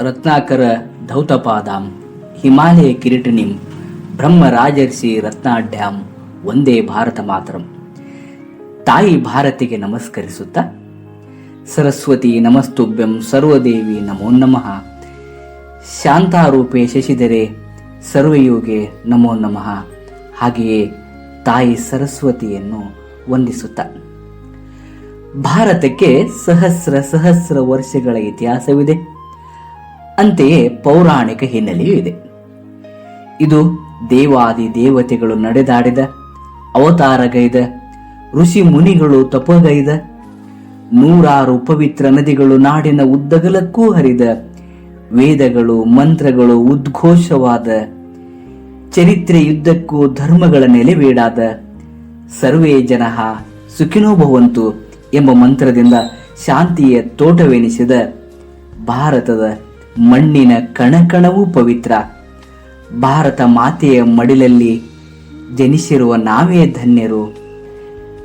ರತ್ನಾಕರ ಧೌತಪಾದಾಂ ಹಿಮಾಲಯ ಕಿರೀಟಿನಿಂ ಬ್ರಹ್ಮರಾಜರ್ಷಿ ರತ್ನಾಢ್ಯಾಂ ಒಂದೇ ಭಾರತ ಮಾತರಂ. ತಾಯಿ ಭಾರತಿಗೆ ನಮಸ್ಕರಿಸುತ್ತಾ, ಸರಸ್ವತಿ ನಮಸ್ತುಭ್ಯಂ ಸರ್ವದೇವಿ ನಮೋ ನಮಃ, ಶಾಂತಾರೂಪೆ ಶಶಿಧರೆ ಸರ್ವಯೋಗೆ ನಮೋ ನಮಃ. ಹಾಗೆಯೇ ತಾಯಿ ಸರಸ್ವತಿಯನ್ನು ವಂದಿಸುತ್ತ, ಭಾರತಕ್ಕೆ ಸಹಸ್ರ ವರ್ಷಗಳ ಇತಿಹಾಸವಿದೆ. ಅಂತೆಯೇ ಪೌರಾಣಿಕ ಹಿನ್ನೆಲೆಯೂ ಇದೆ. ಇದು ದೇವಾದಿ ದೇವತೆಗಳು ನಡೆದಾಡಿದ, ಅವತಾರಗೈದ, ಋಷಿ ಮುನಿಗಳು ತಪಗೈದ, ನೂರಾರು ಪವಿತ್ರ ನದಿಗಳು ನಾಡಿನ ಉದ್ದಗಲಕ್ಕೂ ಹರಿದ, ವೇದಗಳು ಮಂತ್ರಗಳು ಉದ್ಘೋಷವಾದ, ಚರಿತ್ರೆಯುದ್ದಕ್ಕೂ ಧರ್ಮಗಳ ನೆಲೆವೀಡಾದ, ಸರ್ವೇ ಜನಃ ಸುಖಿನೋ ಭವಂತು ಎಂಬ ಮಂತ್ರದಿಂದ ಶಾಂತಿಯ ತೋಟವೆನಿಸಿದ ಭಾರತದ ಮಣ್ಣಿನ ಕಣಕಣವೂ ಪವಿತ್ರ. ಭಾರತ ಮಾತೆಯ ಮಡಿಲಲ್ಲಿ ಜನಿಸಿರುವ ನಾವೇ ಧನ್ಯರು.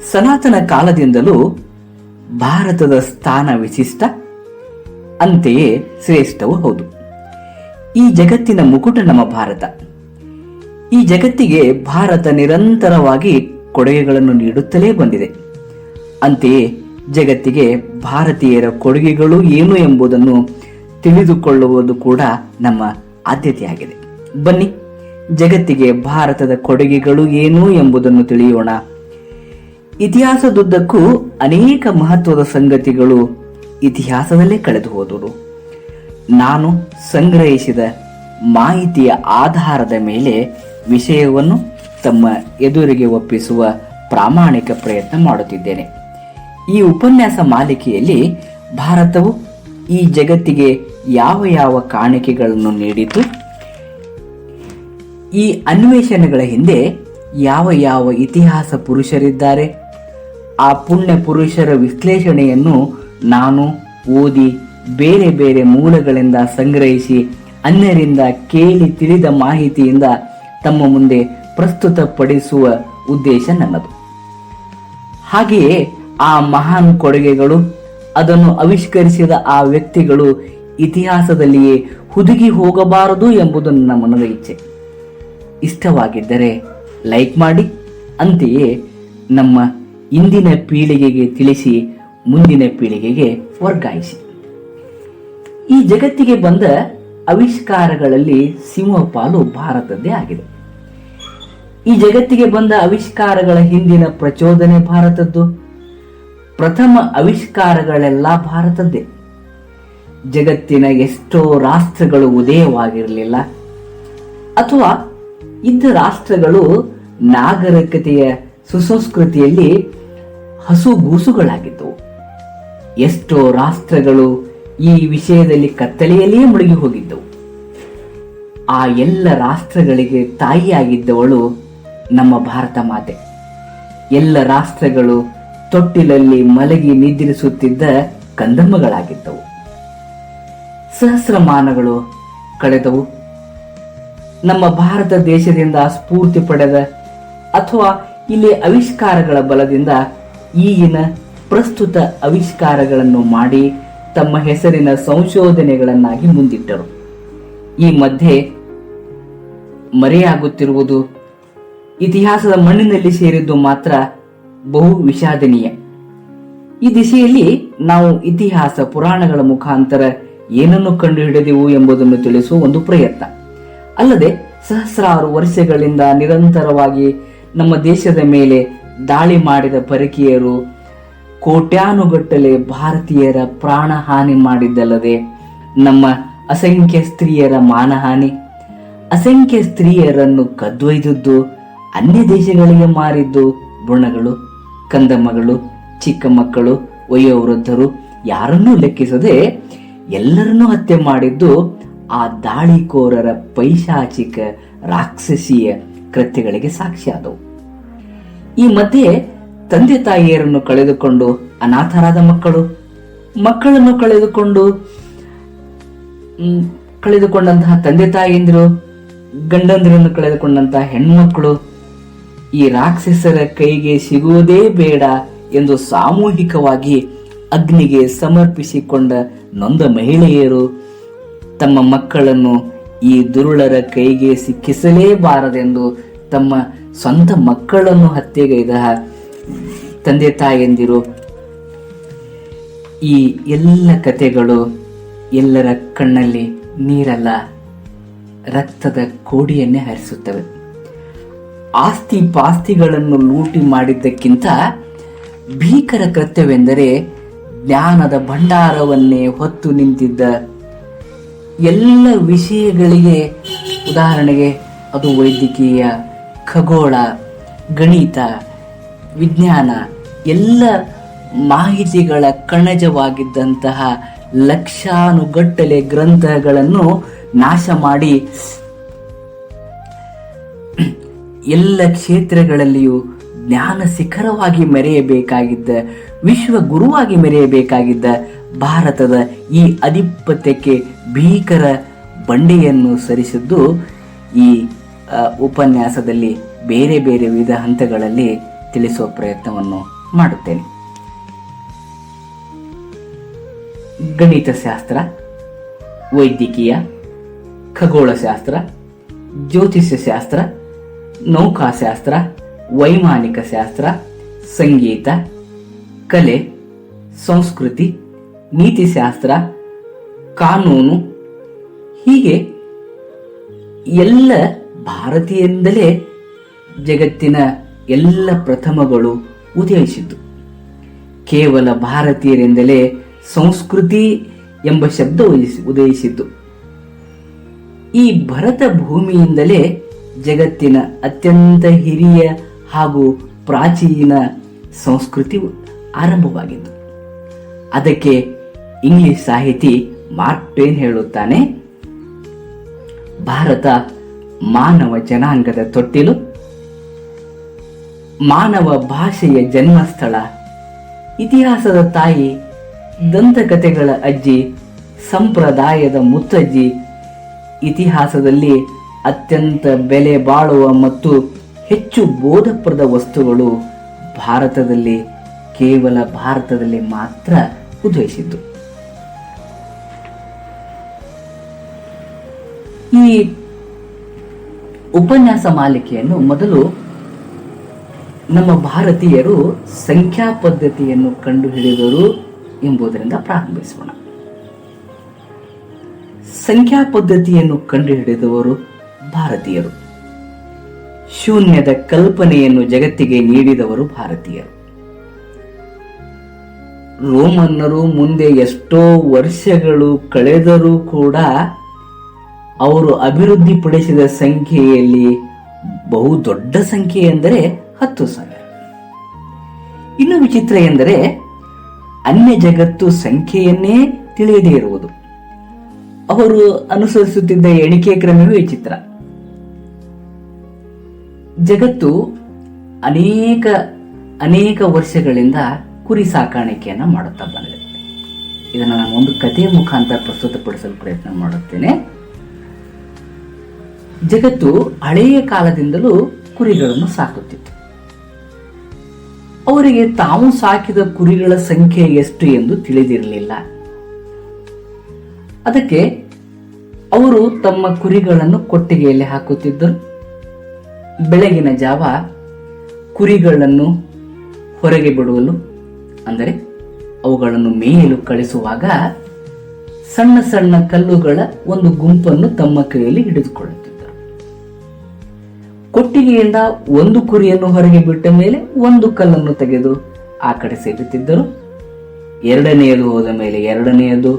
ಸನಾತನ ಕಾಲದಿಂದಲೂ ಭಾರತದ ಸ್ಥಾನ ವಿಶಿಷ್ಟ, ಅಂತೆಯೇ ಶ್ರೇಷ್ಠವೂ ಹೌದು. ಈ ಜಗತ್ತಿನ ಮುಕುಟ ನಮ್ಮ ಭಾರತ. ಈ ಜಗತ್ತಿಗೆ ಭಾರತ ನಿರಂತರವಾಗಿ ಕೊಡುಗೆಗಳನ್ನು ನೀಡುತ್ತಲೇ ಬಂದಿದೆ. ಅಂತೆಯೇ ಜಗತ್ತಿಗೆ ಭಾರತೀಯರ ಕೊಡುಗೆಗಳು ಏನು ಎಂಬುದನ್ನು ತಿಳಿದುಕೊಳ್ಳುವುದು ಕೂಡ ನಮ್ಮ ಆದ್ಯತೆಯಾಗಿದೆ. ಬನ್ನಿ, ಜಗತ್ತಿಗೆ ಭಾರತದ ಕೊಡುಗೆಗಳು ಏನು ಎಂಬುದನ್ನು ತಿಳಿಯೋಣ. ಇತಿಹಾಸದುದ್ದಕ್ಕೂ ಅನೇಕ ಮಹತ್ವದ ಸಂಗತಿಗಳು ಇತಿಹಾಸದಲ್ಲೇ ಕಳೆದು ಹೋದವು. ನಾನು ಸಂಗ್ರಹಿಸಿದ ಮಾಹಿತಿಯ ಆಧಾರದ ಮೇಲೆ ವಿಷಯವನ್ನು ತಮ್ಮ ಎದುರಿಗೆ ಒಪ್ಪಿಸುವ ಪ್ರಾಮಾಣಿಕ ಪ್ರಯತ್ನ ಮಾಡುತ್ತಿದ್ದೇನೆ. ಈ ಉಪನ್ಯಾಸ ಮಾಲಿಕೆಯಲ್ಲಿ ಭಾರತವು ಈ ಜಗತ್ತಿಗೆ ಯಾವ ಯಾವ ಕಾಣಿಕೆಗಳನ್ನು ನೀಡಿತು, ಈ ಅನ್ವೇಷಣೆಗಳ ಹಿಂದೆ ಯಾವ ಯಾವ ಇತಿಹಾಸ ಪುರುಷರಿದ್ದಾರೆ, ಆ ಪುಣ್ಯ ಪುರುಷರ ವಿಶ್ಲೇಷಣೆಯನ್ನು ನಾನು ಓದಿ ಬೇರೆ ಬೇರೆ ಮೂಲಗಳಿಂದ ಸಂಗ್ರಹಿಸಿ ಅನ್ಯರಿಂದ ಕೇಳಿ ತಿಳಿದ ಮಾಹಿತಿಯಿಂದ ತಮ್ಮ ಮುಂದೆ ಪ್ರಸ್ತುತಪಡಿಸುವ ಉದ್ದೇಶ ನನ್ನದು. ಹಾಗೆಯೇ ಆ ಮಹಾನ್ ಕೊಡುಗೆಗಳು, ಅದನ್ನು ಆವಿಷ್ಕರಿಸಿದ ಆ ವ್ಯಕ್ತಿಗಳು ಇತಿಹಾಸದಲ್ಲಿಯೇ ಹುದುಗಿ ಹೋಗಬಾರದು ಎಂಬುದು ನನ್ನ ಮನದ ಇಚ್ಛೆ. ಇಷ್ಟವಾಗಿದ್ದರೆ ಲೈಕ್ ಮಾಡಿ, ಅಂತೆಯೇ ನಮ್ಮ ಇಂದಿನ ಪೀಳಿಗೆಗೆ ತಿಳಿಸಿ ಮುಂದಿನ ಪೀಳಿಗೆಗೆ ವರ್ಗಾಯಿಸಿ. ಈ ಜಗತ್ತಿಗೆ ಬಂದ ಆವಿಷ್ಕಾರಗಳಲ್ಲಿ ಸಿಂಹಪಾಲು ಭಾರತದ್ದೇ ಆಗಿದೆ. ಈ ಜಗತ್ತಿಗೆ ಬಂದ ಆವಿಷ್ಕಾರಗಳ ಹಿಂದಿನ ಪ್ರಚೋದನೆ ಭಾರತದ್ದು. ಪ್ರಥಮ ಆವಿಷ್ಕಾರಗಳೆಲ್ಲ ಭಾರತದ್ದೇ. ಜಗತ್ತಿನ ಎಷ್ಟೋ ರಾಷ್ಟ್ರಗಳು ಉದಯವಾಗಿರಲಿಲ್ಲ, ಅಥವಾ ಇದ್ದ ರಾಷ್ಟ್ರಗಳು ನಾಗರಿಕತೆಯ ಸುಸಂಸ್ಕೃತಿಯಲ್ಲಿ ಹಸುಗೂಸುಗಳಾಗಿದ್ದವು. ಎಷ್ಟೋ ರಾಷ್ಟ್ರಗಳು ಈ ವಿಷಯದಲ್ಲಿ ಕತ್ತಲೆಯಲ್ಲಿಯೇ ಮುಳುಗಿ ಹೋಗಿದ್ದವು. ಆ ಎಲ್ಲ ರಾಷ್ಟ್ರಗಳಿಗೆ ತಾಯಿಯಾಗಿದ್ದವಳು ನಮ್ಮ ಭಾರತ ಮಾತೆ. ಎಲ್ಲ ರಾಷ್ಟ್ರಗಳು ತೊಟ್ಟಿಲಲ್ಲಿ ಮಲಗಿ ನಿದ್ರಿಸುತ್ತಿದ್ದ ಕಂದಮ್ಮಗಳಾಗಿದ್ದವು. ಸಹಸ್ರಮಾನಗಳು ಕಳೆದವು. ನಮ್ಮ ಭಾರತ ದೇಶದಿಂದ ಸ್ಫೂರ್ತಿ ಪಡೆದ, ಅಥವಾ ಇಲ್ಲಿ ಆವಿಷ್ಕಾರಗಳ ಬಲದಿಂದ ಈಗಿನ ಪ್ರಸ್ತುತ ಆವಿಷ್ಕಾರಗಳನ್ನು ಮಾಡಿ ತಮ್ಮ ಹೆಸರಿನ ಸಂಶೋಧನೆಗಳನ್ನಾಗಿ ಮುಂದಿಟ್ಟರು. ಈ ಮಧ್ಯೆ ಮರೆಯಾಗುತ್ತಿರುವುದು, ಇತಿಹಾಸದ ಮಣ್ಣಿನಲ್ಲಿ ಸೇರಿದ್ದು ಮಾತ್ರ ಬಹು ವಿಷಾದನೀಯ. ಈ ದಿಶೆಯಲ್ಲಿ ನಾವು ಇತಿಹಾಸ ಪುರಾಣಗಳ ಮುಖಾಂತರ ಏನನ್ನು ಕಂಡುಹಿಡಿದೆವು ಎಂಬುದನ್ನು ತಿಳಿಸುವ ಒಂದು ಪ್ರಯತ್ನ. ಅಲ್ಲದೆ ಸಹಸ್ರಾರು ವರ್ಷಗಳಿಂದ ನಿರಂತರವಾಗಿ ನಮ್ಮ ದೇಶದ ಮೇಲೆ ದಾಳಿ ಮಾಡಿದ ಪರಕೀಯರು ಕೋಟ್ಯಾನುಗಟ್ಟಲೆ ಭಾರತೀಯರ ಪ್ರಾಣ ಹಾನಿ ಮಾಡಿದ್ದಲ್ಲದೆ ನಮ್ಮ ಅಸಂಖ್ಯ ಸ್ತ್ರೀಯರ ಮಾನಹಾನಿ, ಅಸಂಖ್ಯ ಸ್ತ್ರೀಯರನ್ನು ಕದ್ದೊಯ್ದದ್ದು, ಅನ್ಯ ದೇಶಗಳಿಗೆ ಮಾರಿದ್ದು, ಬುಣಗಳು, ಕಂದಮ್ಮಗಳು, ಚಿಕ್ಕ ಮಕ್ಕಳು, ವಯೋವೃದ್ಧರು ಯಾರನ್ನೂ ಲೆಕ್ಕಿಸದೆ ಎಲ್ಲರನ್ನೂ ಹತ್ಯೆ ಮಾಡಿದ್ದು ಆ ದಾಳಿಕೋರರ ಪೈಶಾಚಿಕ ರಾಕ್ಷಸೀಯ ಕೃತ್ಯಗಳಿಗೆ ಸಾಕ್ಷಿಯಾದವು. ಈ ಮಧ್ಯೆ ತಂದೆ ತಾಯಿಯರನ್ನು ಕಳೆದುಕೊಂಡು ಅನಾಥರಾದ ಮಕ್ಕಳನ್ನು ಕಳೆದುಕೊಂಡಂತಹ ತಂದೆ ತಾಯಿಯಂದಿರು, ಗಂಡಂದಿರನ್ನು ಕಳೆದುಕೊಂಡಂತಹ ಹೆಣ್ಮಕ್ಕಳು ಈ ರಾಕ್ಷಸರ ಕೈಗೆ ಸಿಗುವುದೇ ಬೇಡ ಎಂದು ಸಾಮೂಹಿಕವಾಗಿ ಅಗ್ನಿಗೆ ಸಮರ್ಪಿಸಿಕೊಂಡ ನೊಂದ ಮಹಿಳೆಯರು, ತಮ್ಮ ಮಕ್ಕಳನ್ನು ಈ ದುರುಳರ ಕೈಗೆ ಸಿಕ್ಕಿಸಲೇಬಾರದೆಂದು ತಮ್ಮ ಸ್ವಂತ ಮಕ್ಕಳನ್ನು ಹತ್ಯೆಗೈದ ತಂದೆ ತಾಯಂದಿರು. ಈ ಎಲ್ಲ ಕಥೆಗಳು ಎಲ್ಲರ ಕಣ್ಣಲ್ಲಿ ನೀರಲ್ಲ, ರಕ್ತದ ಕೋಡಿಯನ್ನೇ ಹರಿಸುತ್ತವೆ. ಆಸ್ತಿ ಪಾಸ್ತಿಗಳನ್ನು ಲೂಟಿ ಮಾಡಿದ್ದಕ್ಕಿಂತ ಭೀಕರ ಕೃತ್ಯವೆಂದರೆ ಜ್ಞಾನದ ಭಂಡಾರವನ್ನೇ ಹೊತ್ತು ನಿಂತಿದ್ದ ಎಲ್ಲ ವಿಷಯಗಳಿಗೆ, ಉದಾಹರಣೆಗೆ ಅದು ವೈದ್ಯಕೀಯ, ಖಗೋಳ, ಗಣಿತ, ವಿಜ್ಞಾನ, ಎಲ್ಲ ಮಾಹಿತಿಗಳ ಕಣಜವಾಗಿದ್ದಂತಹ ಲಕ್ಷಾನುಗಟ್ಟಲೆ ಗ್ರಂಥಗಳನ್ನು ನಾಶ ಮಾಡಿ ಎಲ್ಲ ಕ್ಷೇತ್ರಗಳಲ್ಲಿಯೂ ಜ್ಞಾನ ಶಿಖರವಾಗಿ ಮೆರೆಯಬೇಕಾಗಿದ್ದ, ವಿಶ್ವ ಗುರುವಾಗಿ ಮೆರೆಯಬೇಕಾಗಿದ್ದ ಭಾರತದ ಈ ಅಧಿಪತ್ಯಕ್ಕೆ ಭೀಕರ ಬಂಡೆಯನ್ನು ಸರಿಸಿದ್ದು ಈ ಉಪನ್ಯಾಸದಲ್ಲಿ ಬೇರೆ ಬೇರೆ ವಿವಿಧ ಹಂತಗಳಲ್ಲಿ ತಿಳಿಸುವ ಪ್ರಯತ್ನವನ್ನು ಮಾಡುತ್ತೇನೆ. ಗಣಿತಶಾಸ್ತ್ರ, ವೈದ್ಯಕೀಯ, ಖಗೋಳಶಾಸ್ತ್ರ, ಜ್ಯೋತಿಷ್ಯ ಶಾಸ್ತ್ರ, ನೌಕಾಶಾಸ್ತ್ರ, ವೈಮಾನಿಕ ಶಾಸ್ತ್ರ, ಸಂಗೀತ, ಕಲೆ, ಸಂಸ್ಕೃತಿ, ನೀತಿಶಾಸ್ತ್ರ, ಕಾನೂನು, ಹೀಗೆ ಎಲ್ಲ ಭಾರತೀಯರಿಂದಲೇ ಜಗತ್ತಿನ ಎಲ್ಲ ಪ್ರಥಮಗಳು ಉದಯಿಸಿತು. ಕೇವಲ ಭಾರತೀಯರಿಂದಲೇ ಸಂಸ್ಕೃತಿ ಎಂಬ ಶಬ್ದ ಉದಯಿಸಿತು. ಈ ಭರತ ಭೂಮಿಯಿಂದಲೇ ಜಗತ್ತಿನ ಅತ್ಯಂತ ಹಿರಿಯ ಹಾಗೂ ಪ್ರಾಚೀನ ಸಂಸ್ಕೃತಿ ಆರಂಭವಾಗಿತ್ತು. ಅದಕ್ಕೆ ಇಂಗ್ಲಿಷ್ ಸಾಹಿತಿ ಮಾರ್ಕ್ ಟ್ವೇನ್ ಹೇಳುತ್ತಾನೆ, ಭಾರತ ಮಾನವ ಜನಾಂಗದ ತೊಟ್ಟಿಲು, ಮಾನವ ಭಾಷೆಯ ಜನ್ಮಸ್ಥಳ, ಇತಿಹಾಸದ ತಾಯಿ, ದಂತಕಥೆಗಳ ಅಜ್ಜಿ, ಸಂಪ್ರದಾಯದ ಮುತ್ತಜ್ಜಿ. ಇತಿಹಾಸದಲ್ಲಿ ಅತ್ಯಂತ ಬೆಲೆ ಬಾಳುವ ಮತ್ತು ಹೆಚ್ಚು ಬೋಧಪ್ರದ ವಸ್ತುಗಳು ಭಾರತದಲ್ಲಿ, ಕೇವಲ ಭಾರತದಲ್ಲಿ ಮಾತ್ರ ಉದಯಿಸಿದ್ದು. ಈ ಉಪನ್ಯಾಸ ಮಾಲಿಕೆಯನ್ನು ಮೊದಲು ನಮ್ಮ ಭಾರತೀಯರು ಸಂಖ್ಯಾ ಪದ್ಧತಿಯನ್ನು ಕಂಡುಹಿಡಿದರು ಎಂಬುದರಿಂದ ಪ್ರಾರಂಭಿಸೋಣ. ಸಂಖ್ಯಾ ಪದ್ಧತಿಯನ್ನು ಕಂಡುಹಿಡಿದವರು ಭಾರತೀಯರು. ಶೂನ್ಯದ ಕಲ್ಪನೆಯನ್ನು ಜಗತ್ತಿಗೆ ನೀಡಿದವರು ಭಾರತೀಯರು. ರೋಮನ್ನರು ಮುಂದೆ ಎಷ್ಟೋ ವರ್ಷಗಳು ಕಳೆದರೂ ಕೂಡ ಅವರು ಅಭಿವೃದ್ಧಿಪಡಿಸಿದ ಸಂಖ್ಯೆಯಲ್ಲಿ ಬಹು ದೊಡ್ಡ ಸಂಖ್ಯೆ ಎಂದರೆ 10,000. ಇನ್ನು ವಿಚಿತ್ರ ಎಂದರೆ ಅನ್ಯ ಜಗತ್ತು ಸಂಖ್ಯೆಯನ್ನೇ ತಿಳಿಯದೇ ಇರುವುದು. ಅವರು ಅನುಸರಿಸುತ್ತಿದ್ದ ಎಣಿಕೆ ಕ್ರಮವೇ ವಿಚಿತ್ರ. ಜಗತ್ತು ಅನೇಕ ವರ್ಷಗಳಿಂದ ಕುರಿ ಸಾಕಾಣಿಕೆಯನ್ನು ಮಾಡುತ್ತಾ ಬಂದಿದೆ. ಇದನ್ನು ನಾನು ಒಂದು ಕಥೆಯ ಮುಖಾಂತರ ಪ್ರಸ್ತುತಪಡಿಸಲು ಪ್ರಯತ್ನ ಮಾಡುತ್ತೇನೆ. ಜಗತ್ತು ಹಳೆಯ ಕಾಲದಿಂದಲೂ ಕುರಿಗಳನ್ನು ಸಾಕುತ್ತಿತ್ತು. ಅವರಿಗೆ ತಾವು ಸಾಕಿದ ಕುರಿಗಳ ಸಂಖ್ಯೆ ಎಷ್ಟು ಎಂದು ತಿಳಿದಿರಲಿಲ್ಲ. ಅದಕ್ಕೆ ಅವರು ತಮ್ಮ ಕುರಿಗಳನ್ನು ಕೊಟ್ಟಿಗೆಯಲ್ಲಿ ಹಾಕುತ್ತಿದ್ದರು. ಬೆಳಗಿನ ಜಾವ ಕುರಿಗಳನ್ನು ಹೊರಗೆ ಬಿಡುವಲು, ಅಂದರೆ ಅವುಗಳನ್ನು ಮೇಯಲು ಕಳಿಸುವಾಗ ಸಣ್ಣ ಸಣ್ಣ ಕಲ್ಲುಗಳ ಒಂದು ಗುಂಪನ್ನು ತಮ್ಮ ಕೈಯಲ್ಲಿ ಹಿಡಿದುಕೊಳ್ಳುತ್ತಿದ್ದರು. ಕೊಟ್ಟಿಗೆಯಿಂದ ಒಂದು ಕುರಿಯನ್ನು ಹೊರಗೆ ಬಿಟ್ಟ ಮೇಲೆ ಒಂದು ಕಲ್ಲನ್ನು ತೆಗೆದು ಆ ಕಡೆ ಸೇರುತ್ತಿದ್ದರು. ಎರಡನೆಯದು ಹೋದ ಮೇಲೆ ಎರಡನೆಯದು,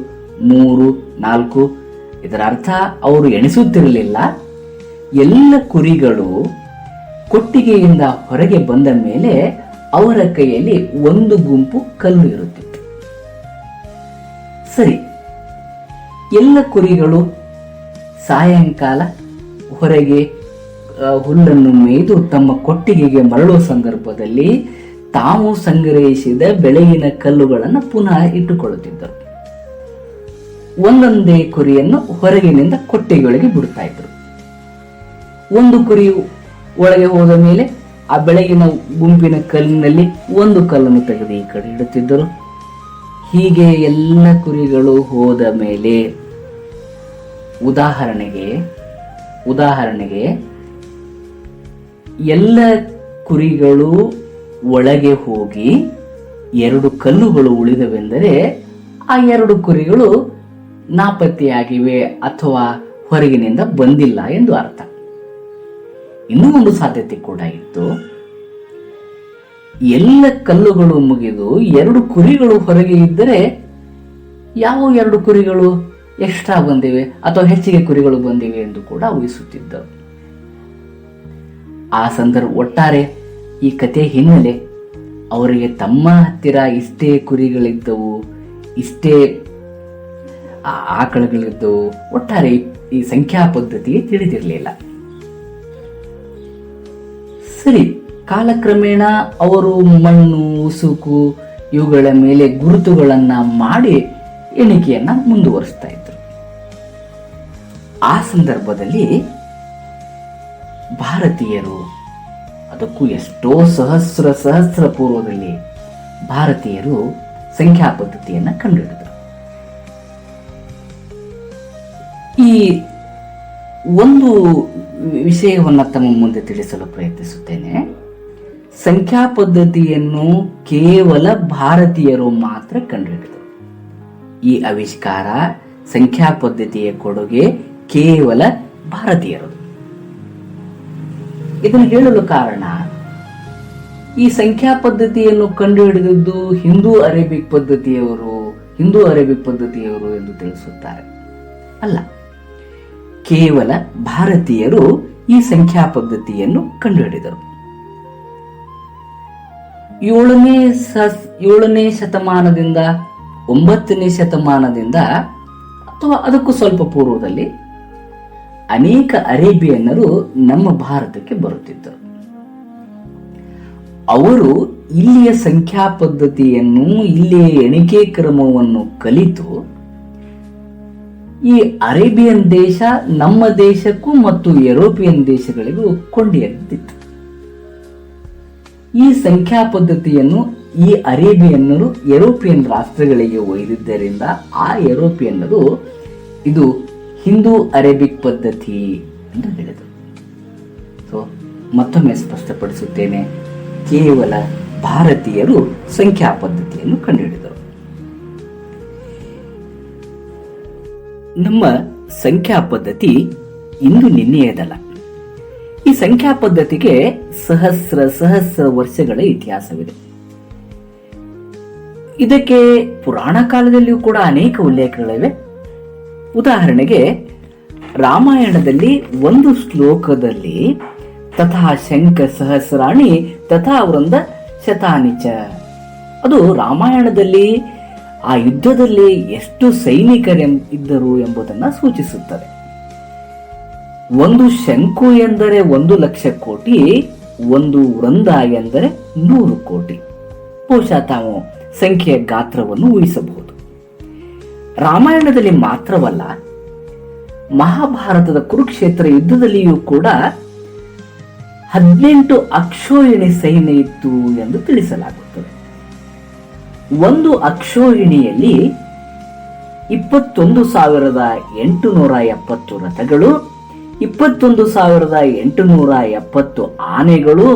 3, 4. ಇದರ ಅರ್ಥ ಅವರು ಎಣಿಸುತ್ತಿರಲಿಲ್ಲ. ಎಲ್ಲ ಕುರಿಗಳು ಕೊಟ್ಟಿಗೆಯಿಂದ ಹೊರಗೆ ಬಂದ ಮೇಲೆ ಅವರ ಕೈಯಲ್ಲಿ ಒಂದು ಗುಂಪು ಕಲ್ಲು ಇರುತ್ತಿತ್ತು. ಸರಿ, ಎಲ್ಲ ಕುರಿಗಳು ಸಾಯಂಕಾಲ ಹೊರಗೆ ಹುಲ್ಲನ್ನು ಮೇಯ್ದು ತಮ್ಮ ಕೊಟ್ಟಿಗೆಗೆ ಮರಳುವ ಸಂದರ್ಭದಲ್ಲಿ ತಾವು ಸಂಗ್ರಹಿಸಿದ ಬೆಳಗಿನ ಕಲ್ಲುಗಳನ್ನು ಪುನಃ ಇಟ್ಟುಕೊಳ್ಳುತ್ತಿದ್ದರು. ಒಂದೊಂದೇ ಕುರಿಯನ್ನು ಹೊರಗಿನಿಂದ ಕೊಟ್ಟಿಗೆಯೊಳಗೆ ಬಿಡುತ್ತಾ ಇದ್ರು. ಒಂದು ಕುರಿ ಒಳಗೆ ಹೋದ ಮೇಲೆ ಆ ಬೆಳಗಿನ ಗುಂಪಿನ ಕಲ್ಲಿನಲ್ಲಿ ಒಂದು ಕಲ್ಲನ್ನು ತೆಗೆದು ಈ ಕಡೆ ಇಡುತ್ತಿದ್ದರು. ಹೀಗೆ ಎಲ್ಲ ಕುರಿಗಳು ಹೋದ ಮೇಲೆ ಉದಾಹರಣೆಗೆ ಎಲ್ಲ ಕುರಿಗಳು ಒಳಗೆ ಹೋಗಿ 2 ಕಲ್ಲುಗಳು ಉಳಿದವೆಂದರೆ ಆ 2 ಕುರಿಗಳು ನಾಪತ್ತೆಯಾಗಿವೆ ಅಥವಾ ಹೊರಗಿನಿಂದ ಬಂದಿಲ್ಲ ಎಂದು ಅರ್ಥ. ಇನ್ನೂ ಒಂದು ಸಾಧ್ಯತೆ ಕೂಡ ಇತ್ತು. ಎಲ್ಲ ಕಲ್ಲುಗಳು ಮುಗಿದು 2 ಕುರಿಗಳು ಹೊರಗೆ ಇದ್ದರೆ ಯಾವ 2 ಕುರಿಗಳು ಎಕ್ಸ್ಟ್ರಾ ಬಂದಿವೆ ಅಥವಾ ಹೆಚ್ಚಿಗೆ ಕುರಿಗಳು ಬಂದಿವೆ ಎಂದು ಕೂಡ ಊಹಿಸುತ್ತಿದ್ದರು. ಆ ಸಂದರ್ಭ ಒಟ್ಟಾರೆ ಈ ಕಥೆ ಹಿನ್ನೆಲೆ ಅವರಿಗೆ ತಮ್ಮ ಹತ್ತಿರ ಇಷ್ಟೇ ಕುರಿಗಳಿದ್ದವು, ಇಷ್ಟೇ ಆಕಳುಗಳಿದ್ದವು, ಒಟ್ಟಾರೆ ಈ ಸಂಖ್ಯಾ ಪದ್ಧತಿಗೆ ತಿಳಿದಿರಲಿಲ್ಲ. ಸರಿ, ಕಾಲಕ್ರಮೇಣ ಅವರು ಮಣ್ಣು, ಉಸುಕು ಇವುಗಳ ಮೇಲೆ ಗುರುತುಗಳನ್ನ ಮಾಡಿ ಎಣಿಕೆಯನ್ನ ಮುಂದುವರಿಸ್ತಾ ಇದ್ರು. ಆ ಸಂದರ್ಭದಲ್ಲಿ ಭಾರತೀಯರು, ಅದಕ್ಕೂ ಎಷ್ಟೋ ಸಹಸ್ರ ಪೂರ್ವದಲ್ಲಿ ಭಾರತೀಯರು ಸಂಖ್ಯಾ ಪದ್ಧತಿಯನ್ನ ಕಂಡುಹಿಡಿದರು. ಈ ಒಂದು ವಿಷಯವನ್ನ ತಮ್ಮ ಮುಂದೆ ತಿಳಿಸಲು ಪ್ರಯತ್ನಿಸುತ್ತೇನೆ. ಸಂಖ್ಯಾ ಪದ್ಧತಿಯನ್ನು ಕೇವಲ ಭಾರತೀಯರು ಮಾತ್ರ ಕಂಡುಹಿಡಿದರು. ಈ ಆವಿಷ್ಕಾರ, ಸಂಖ್ಯಾ ಪದ್ಧತಿಯ ಕೊಡುಗೆ ಕೇವಲ ಭಾರತೀಯರು. ಇದನ್ನು ಹೇಳಲು ಕಾರಣ, ಈ ಸಂಖ್ಯಾ ಪದ್ಧತಿಯನ್ನು ಕಂಡುಹಿಡಿದದ್ದು ಹಿಂದೂ ಅರೇಬಿಕ್ ಪದ್ಧತಿಯವರು ಎಂದು ತಿಳಿಸುತ್ತಾರೆ. ಅಲ್ಲ, ಕೇವಲ ಭಾರತೀಯರು ಈ ಸಂಖ್ಯಾ ಪದ್ಧತಿಯನ್ನು ಕಂಡುಹಿಡಿದರು. 7ನೇ ಶತಮಾನದಿಂದ 9ನೇ ಶತಮಾನದಿಂದ ಅಥವಾ ಅದಕ್ಕೂ ಸ್ವಲ್ಪ ಪೂರ್ವದಲ್ಲಿ ಅನೇಕ ಅರೇಬಿಯನ್ನರು ನಮ್ಮ ಭಾರತಕ್ಕೆ ಬರುತ್ತಿದ್ದರು. ಅವರು ಇಲ್ಲಿಯ ಸಂಖ್ಯಾ ಪದ್ಧತಿಯನ್ನು, ಇಲ್ಲಿಯ ಎಣಿಕೆ ಕ್ರಮವನ್ನು ಕಲಿತು ಈ ಅರೇಬಿಯನ್ ದೇಶ ನಮ್ಮ ದೇಶಕ್ಕೂ ಮತ್ತು ಯುರೋಪಿಯನ್ ದೇಶಗಳಿಗೂ ಕೊಂಡಿಯಂತಿತ್ತು. ಈ ಸಂಖ್ಯಾ ಪದ್ಧತಿಯನ್ನು ಈ ಅರೇಬಿಯನ್ನರು ಯುರೋಪಿಯನ್ ರಾಷ್ಟ್ರಗಳಿಗೆ ಒಯ್ದಿದ್ದರಿಂದ ಆ ಯುರೋಪಿಯನ್ನರು ಇದು ಹಿಂದೂ ಅರೇಬಿಕ್ ಪದ್ಧತಿ ಎಂದು ಹೇಳಿದರು. ಸೊ ಮತ್ತೊಮ್ಮೆ ಸ್ಪಷ್ಟಪಡಿಸುತ್ತೇನೆ, ಕೇವಲ ಭಾರತೀಯರು ಸಂಖ್ಯಾ ಪದ್ಧತಿಯನ್ನು ಕಂಡುಹಿಡಿದರು. ನಮ್ಮ ಸಂಖ್ಯಾ ಪದ್ಧತಿ ಇಂದು ನಿನ್ನೆಯದಲ್ಲ. ಈ ಸಂಖ್ಯಾ ಪದ್ಧತಿಗೆ ಸಹಸ್ರ ವರ್ಷಗಳ ಇತಿಹಾಸವಿದೆ. ಇದಕ್ಕೆ ಪುರಾಣ ಕಾಲದಲ್ಲಿಯೂ ಕೂಡ ಅನೇಕ ಉಲ್ಲೇಖಗಳಿವೆ. ಉದಾಹರಣೆಗೆ, ರಾಮಾಯಣದಲ್ಲಿ ಒಂದು ಶ್ಲೋಕದಲ್ಲಿ ತಥಾ ಶಂಖ ಸಹಸ್ರಾಣಿ ತಥಾ ವೃಂದ ಶತಾನಿಚ, ಅದು ರಾಮಾಯಣದಲ್ಲಿ ಆ ಯುದ್ಧದಲ್ಲಿ ಎಷ್ಟು ಸೈನಿಕರು ಇದ್ದರು ಎಂಬುದನ್ನು ಸೂಚಿಸುತ್ತದೆ. ಒಂದು ಶಂಕು ಎಂದರೆ 1,00,000 ಕೋಟಿ, ಒಂದು ವೃಂದ ಎಂದರೆ 100 ಕೋಟಿ. ಬಹುಶಃ ತಾವು ಸಂಖ್ಯೆಯ ಗಾತ್ರವನ್ನು ಊಹಿಸಬಹುದು. ರಾಮಾಯಣದಲ್ಲಿ ಮಾತ್ರವಲ್ಲ, ಮಹಾಭಾರತದ ಕುರುಕ್ಷೇತ್ರ ಯುದ್ಧದಲ್ಲಿಯೂ ಕೂಡ 18 ಅಕ್ಷೋಹಿಣಿ ಸೈನ್ಯ ಇತ್ತು ಎಂದು ತಿಳಿಸಲಾಗುತ್ತದೆ. ಒಂದು ಅಕ್ಷೋಹಿಣಿಯಲ್ಲಿ 21,870 ರಥಗಳು, 21,870 ಆನೆಗಳು,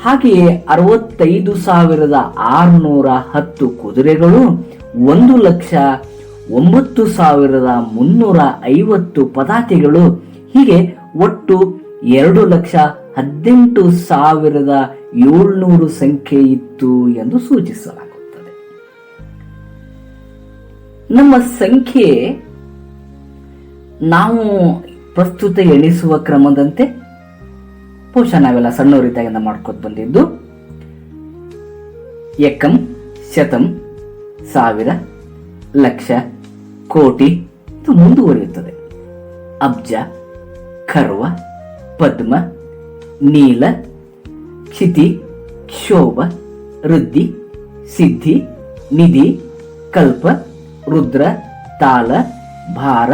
ಹಾಗೆಯೇ 65,610 ಕುದುರೆಗಳು, 1,09,350 ಪದಾತಿಗಳು, ಹೀಗೆ ಒಟ್ಟು 2,18,700 ಸಂಖ್ಯೆ ಇತ್ತು ಎಂದು ಸೂಚಿಸಲಾಗುತ್ತದೆ. ನಮ್ಮ ಸಂಖ್ಯೆ ನಾವು ಪ್ರಸ್ತುತ ಎಣಿಸುವ ಕ್ರಮದಂತೆ ಬಹುಶಃ ನಾವೆಲ್ಲ ಸಣ್ಣವರಿದ್ದಾಗಿಂದ ಮಾಡ್ಕೊತ ಬಂದಿದ್ದು ಏಕಂ, ಶತಂ, 1000, ಲಕ್ಷ, ಕೋಟಿ ಇದು ಮುಂದುವರಿಯುತ್ತದೆ. ಅಬ್ಜ, ಖರ್ವ, ಪದ್ಮ, ನೀಲ, ಕ್ಷಿತಿ, ಕ್ಷೋಭ, ವೃದ್ಧಿ, ಸಿದ್ಧಿ, ನಿಧಿ, ಕಲ್ಪ, ರುದ್ರ, ತಾಲ, ಭಾರ,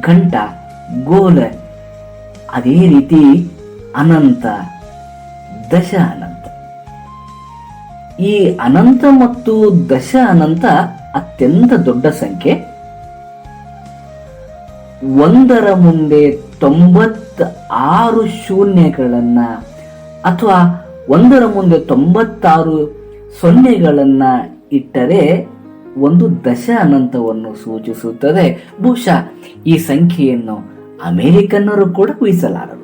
ಘಂಟ, ಗೋಲ, ಅದೇ ರೀತಿ ಅನಂತ, ದಶ ಅನಂತ. ಈ ಅನಂತ ಮತ್ತು ದಶ ಅನಂತ ಅತ್ಯಂತ ದೊಡ್ಡ ಸಂಖ್ಯೆ. ಒಂದರ ಮುಂದೆ 96 ಶೂನ್ಯಗಳನ್ನ ಅಥವಾ ಒಂದರ ಮುಂದೆ 96 ಸೊನ್ನೆಗಳನ್ನ ಇಟ್ಟರೆ ಒಂದು ದಶ ಅನಂತವನ್ನು ಸೂಚಿಸುತ್ತದೆ. ಬಹುಶಃ ಈ ಸಂಖ್ಯೆಯನ್ನು ಅಮೆರಿಕನ್ನರು ಕೂಡ ಊಹಿಸಲಾರರು.